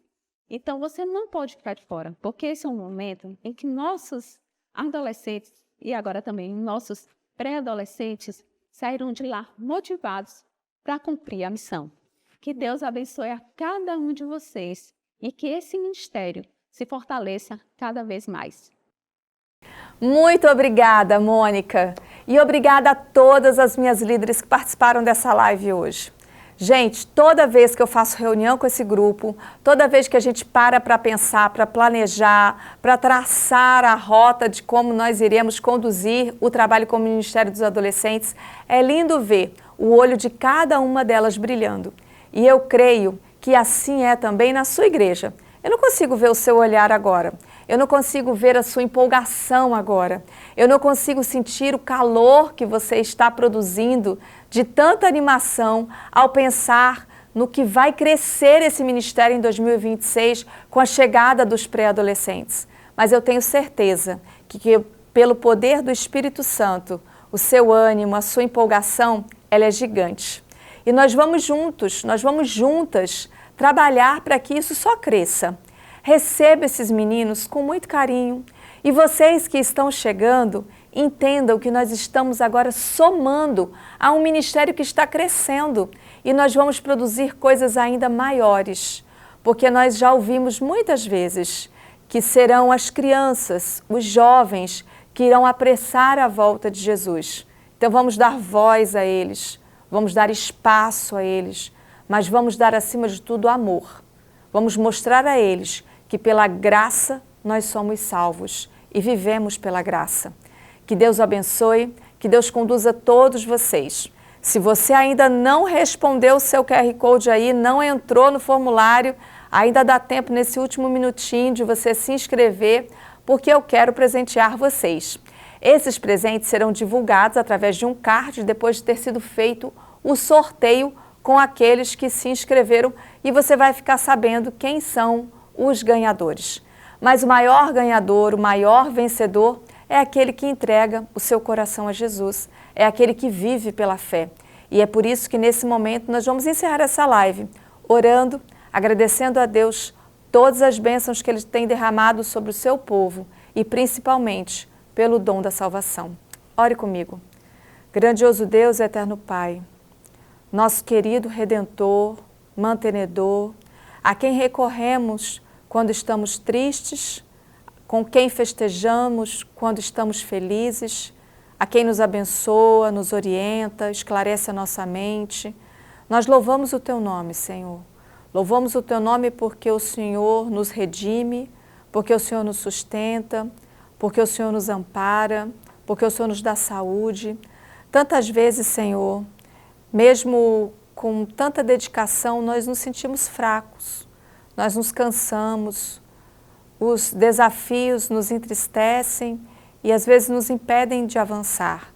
Então você não pode ficar de fora, porque esse é um momento em que nossos adolescentes e agora também nossos pré-adolescentes sairão de lá motivados para cumprir a missão. Que Deus abençoe a cada um de vocês e que esse ministério se fortaleça cada vez mais. Muito obrigada, Mônica. E obrigada a todas as minhas líderes que participaram dessa live hoje. Gente, toda vez que eu faço reunião com esse grupo, toda vez que a gente para pensar, para planejar, para traçar a rota de como nós iremos conduzir o trabalho com o Ministério dos Adolescentes, é lindo ver o olho de cada uma delas brilhando. E eu creio que assim é também na sua igreja. Eu não consigo ver o seu olhar agora. Eu não consigo ver a sua empolgação agora. Eu não consigo sentir o calor que você está produzindo de tanta animação ao pensar no que vai crescer esse ministério em 2026 com a chegada dos pré-adolescentes. Mas eu tenho certeza que pelo poder do Espírito Santo, o seu ânimo, a sua empolgação, ela é gigante. E nós vamos juntos, nós vamos juntas trabalhar para que isso só cresça. Receba esses meninos com muito carinho. E vocês que estão chegando, entendam que nós estamos agora somando a um ministério que está crescendo. E nós vamos produzir coisas ainda maiores. Porque nós já ouvimos muitas vezes que serão as crianças, os jovens, que irão apressar a volta de Jesus. Então vamos dar voz a eles, vamos dar espaço a eles, mas vamos dar acima de tudo amor. Vamos mostrar a eles que pela graça nós somos salvos e vivemos pela graça. Que Deus abençoe, que Deus conduza todos vocês. Se você ainda não respondeu o seu QR Code aí, não entrou no formulário, ainda dá tempo nesse último minutinho de você se inscrever, porque eu quero presentear vocês. Esses presentes serão divulgados através de um card depois de ter sido feito o sorteio com aqueles que se inscreveram e você vai ficar sabendo quem são os ganhadores. Mas o maior ganhador, o maior vencedor é aquele que entrega o seu coração a Jesus, é aquele que vive pela fé. E é por isso que nesse momento nós vamos encerrar essa live orando, agradecendo a Deus todas as bênçãos que Ele tem derramado sobre o seu povo e principalmente pelo dom da salvação. Ore comigo. Grandioso Deus, eterno Pai, nosso querido Redentor, mantenedor, a quem recorremos quando estamos tristes, com quem festejamos quando estamos felizes, a quem nos abençoa, nos orienta, esclarece a nossa mente. Nós louvamos o Teu nome, Senhor. Louvamos o Teu nome porque o Senhor nos redime, porque o Senhor nos sustenta, porque o Senhor nos ampara, porque o Senhor nos dá saúde. Tantas vezes, Senhor, mesmo com tanta dedicação, nós nos sentimos fracos, nós nos cansamos, os desafios nos entristecem e às vezes nos impedem de avançar.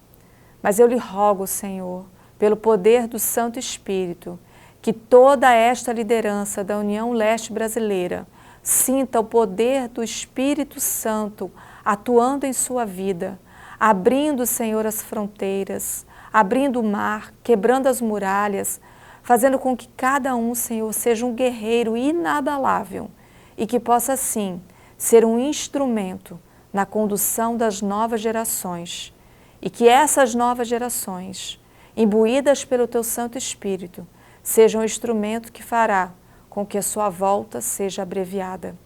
Mas eu lhe rogo, Senhor, pelo poder do Santo Espírito, que toda esta liderança da União Leste Brasileira sinta o poder do Espírito Santo atuando em sua vida, abrindo, Senhor, as fronteiras, abrindo o mar, quebrando as muralhas, fazendo com que cada um, Senhor, seja um guerreiro inabalável e que possa, sim, ser um instrumento na condução das novas gerações e que essas novas gerações, imbuídas pelo Teu Santo Espírito, sejam um instrumento que fará com que a sua volta seja abreviada.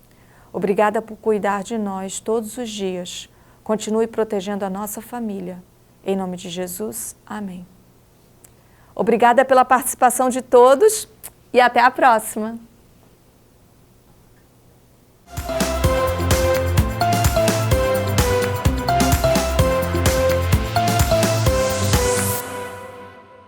Obrigada por cuidar de nós todos os dias. Continue protegendo a nossa família. Em nome de Jesus, amém. Obrigada pela participação de todos e até a próxima.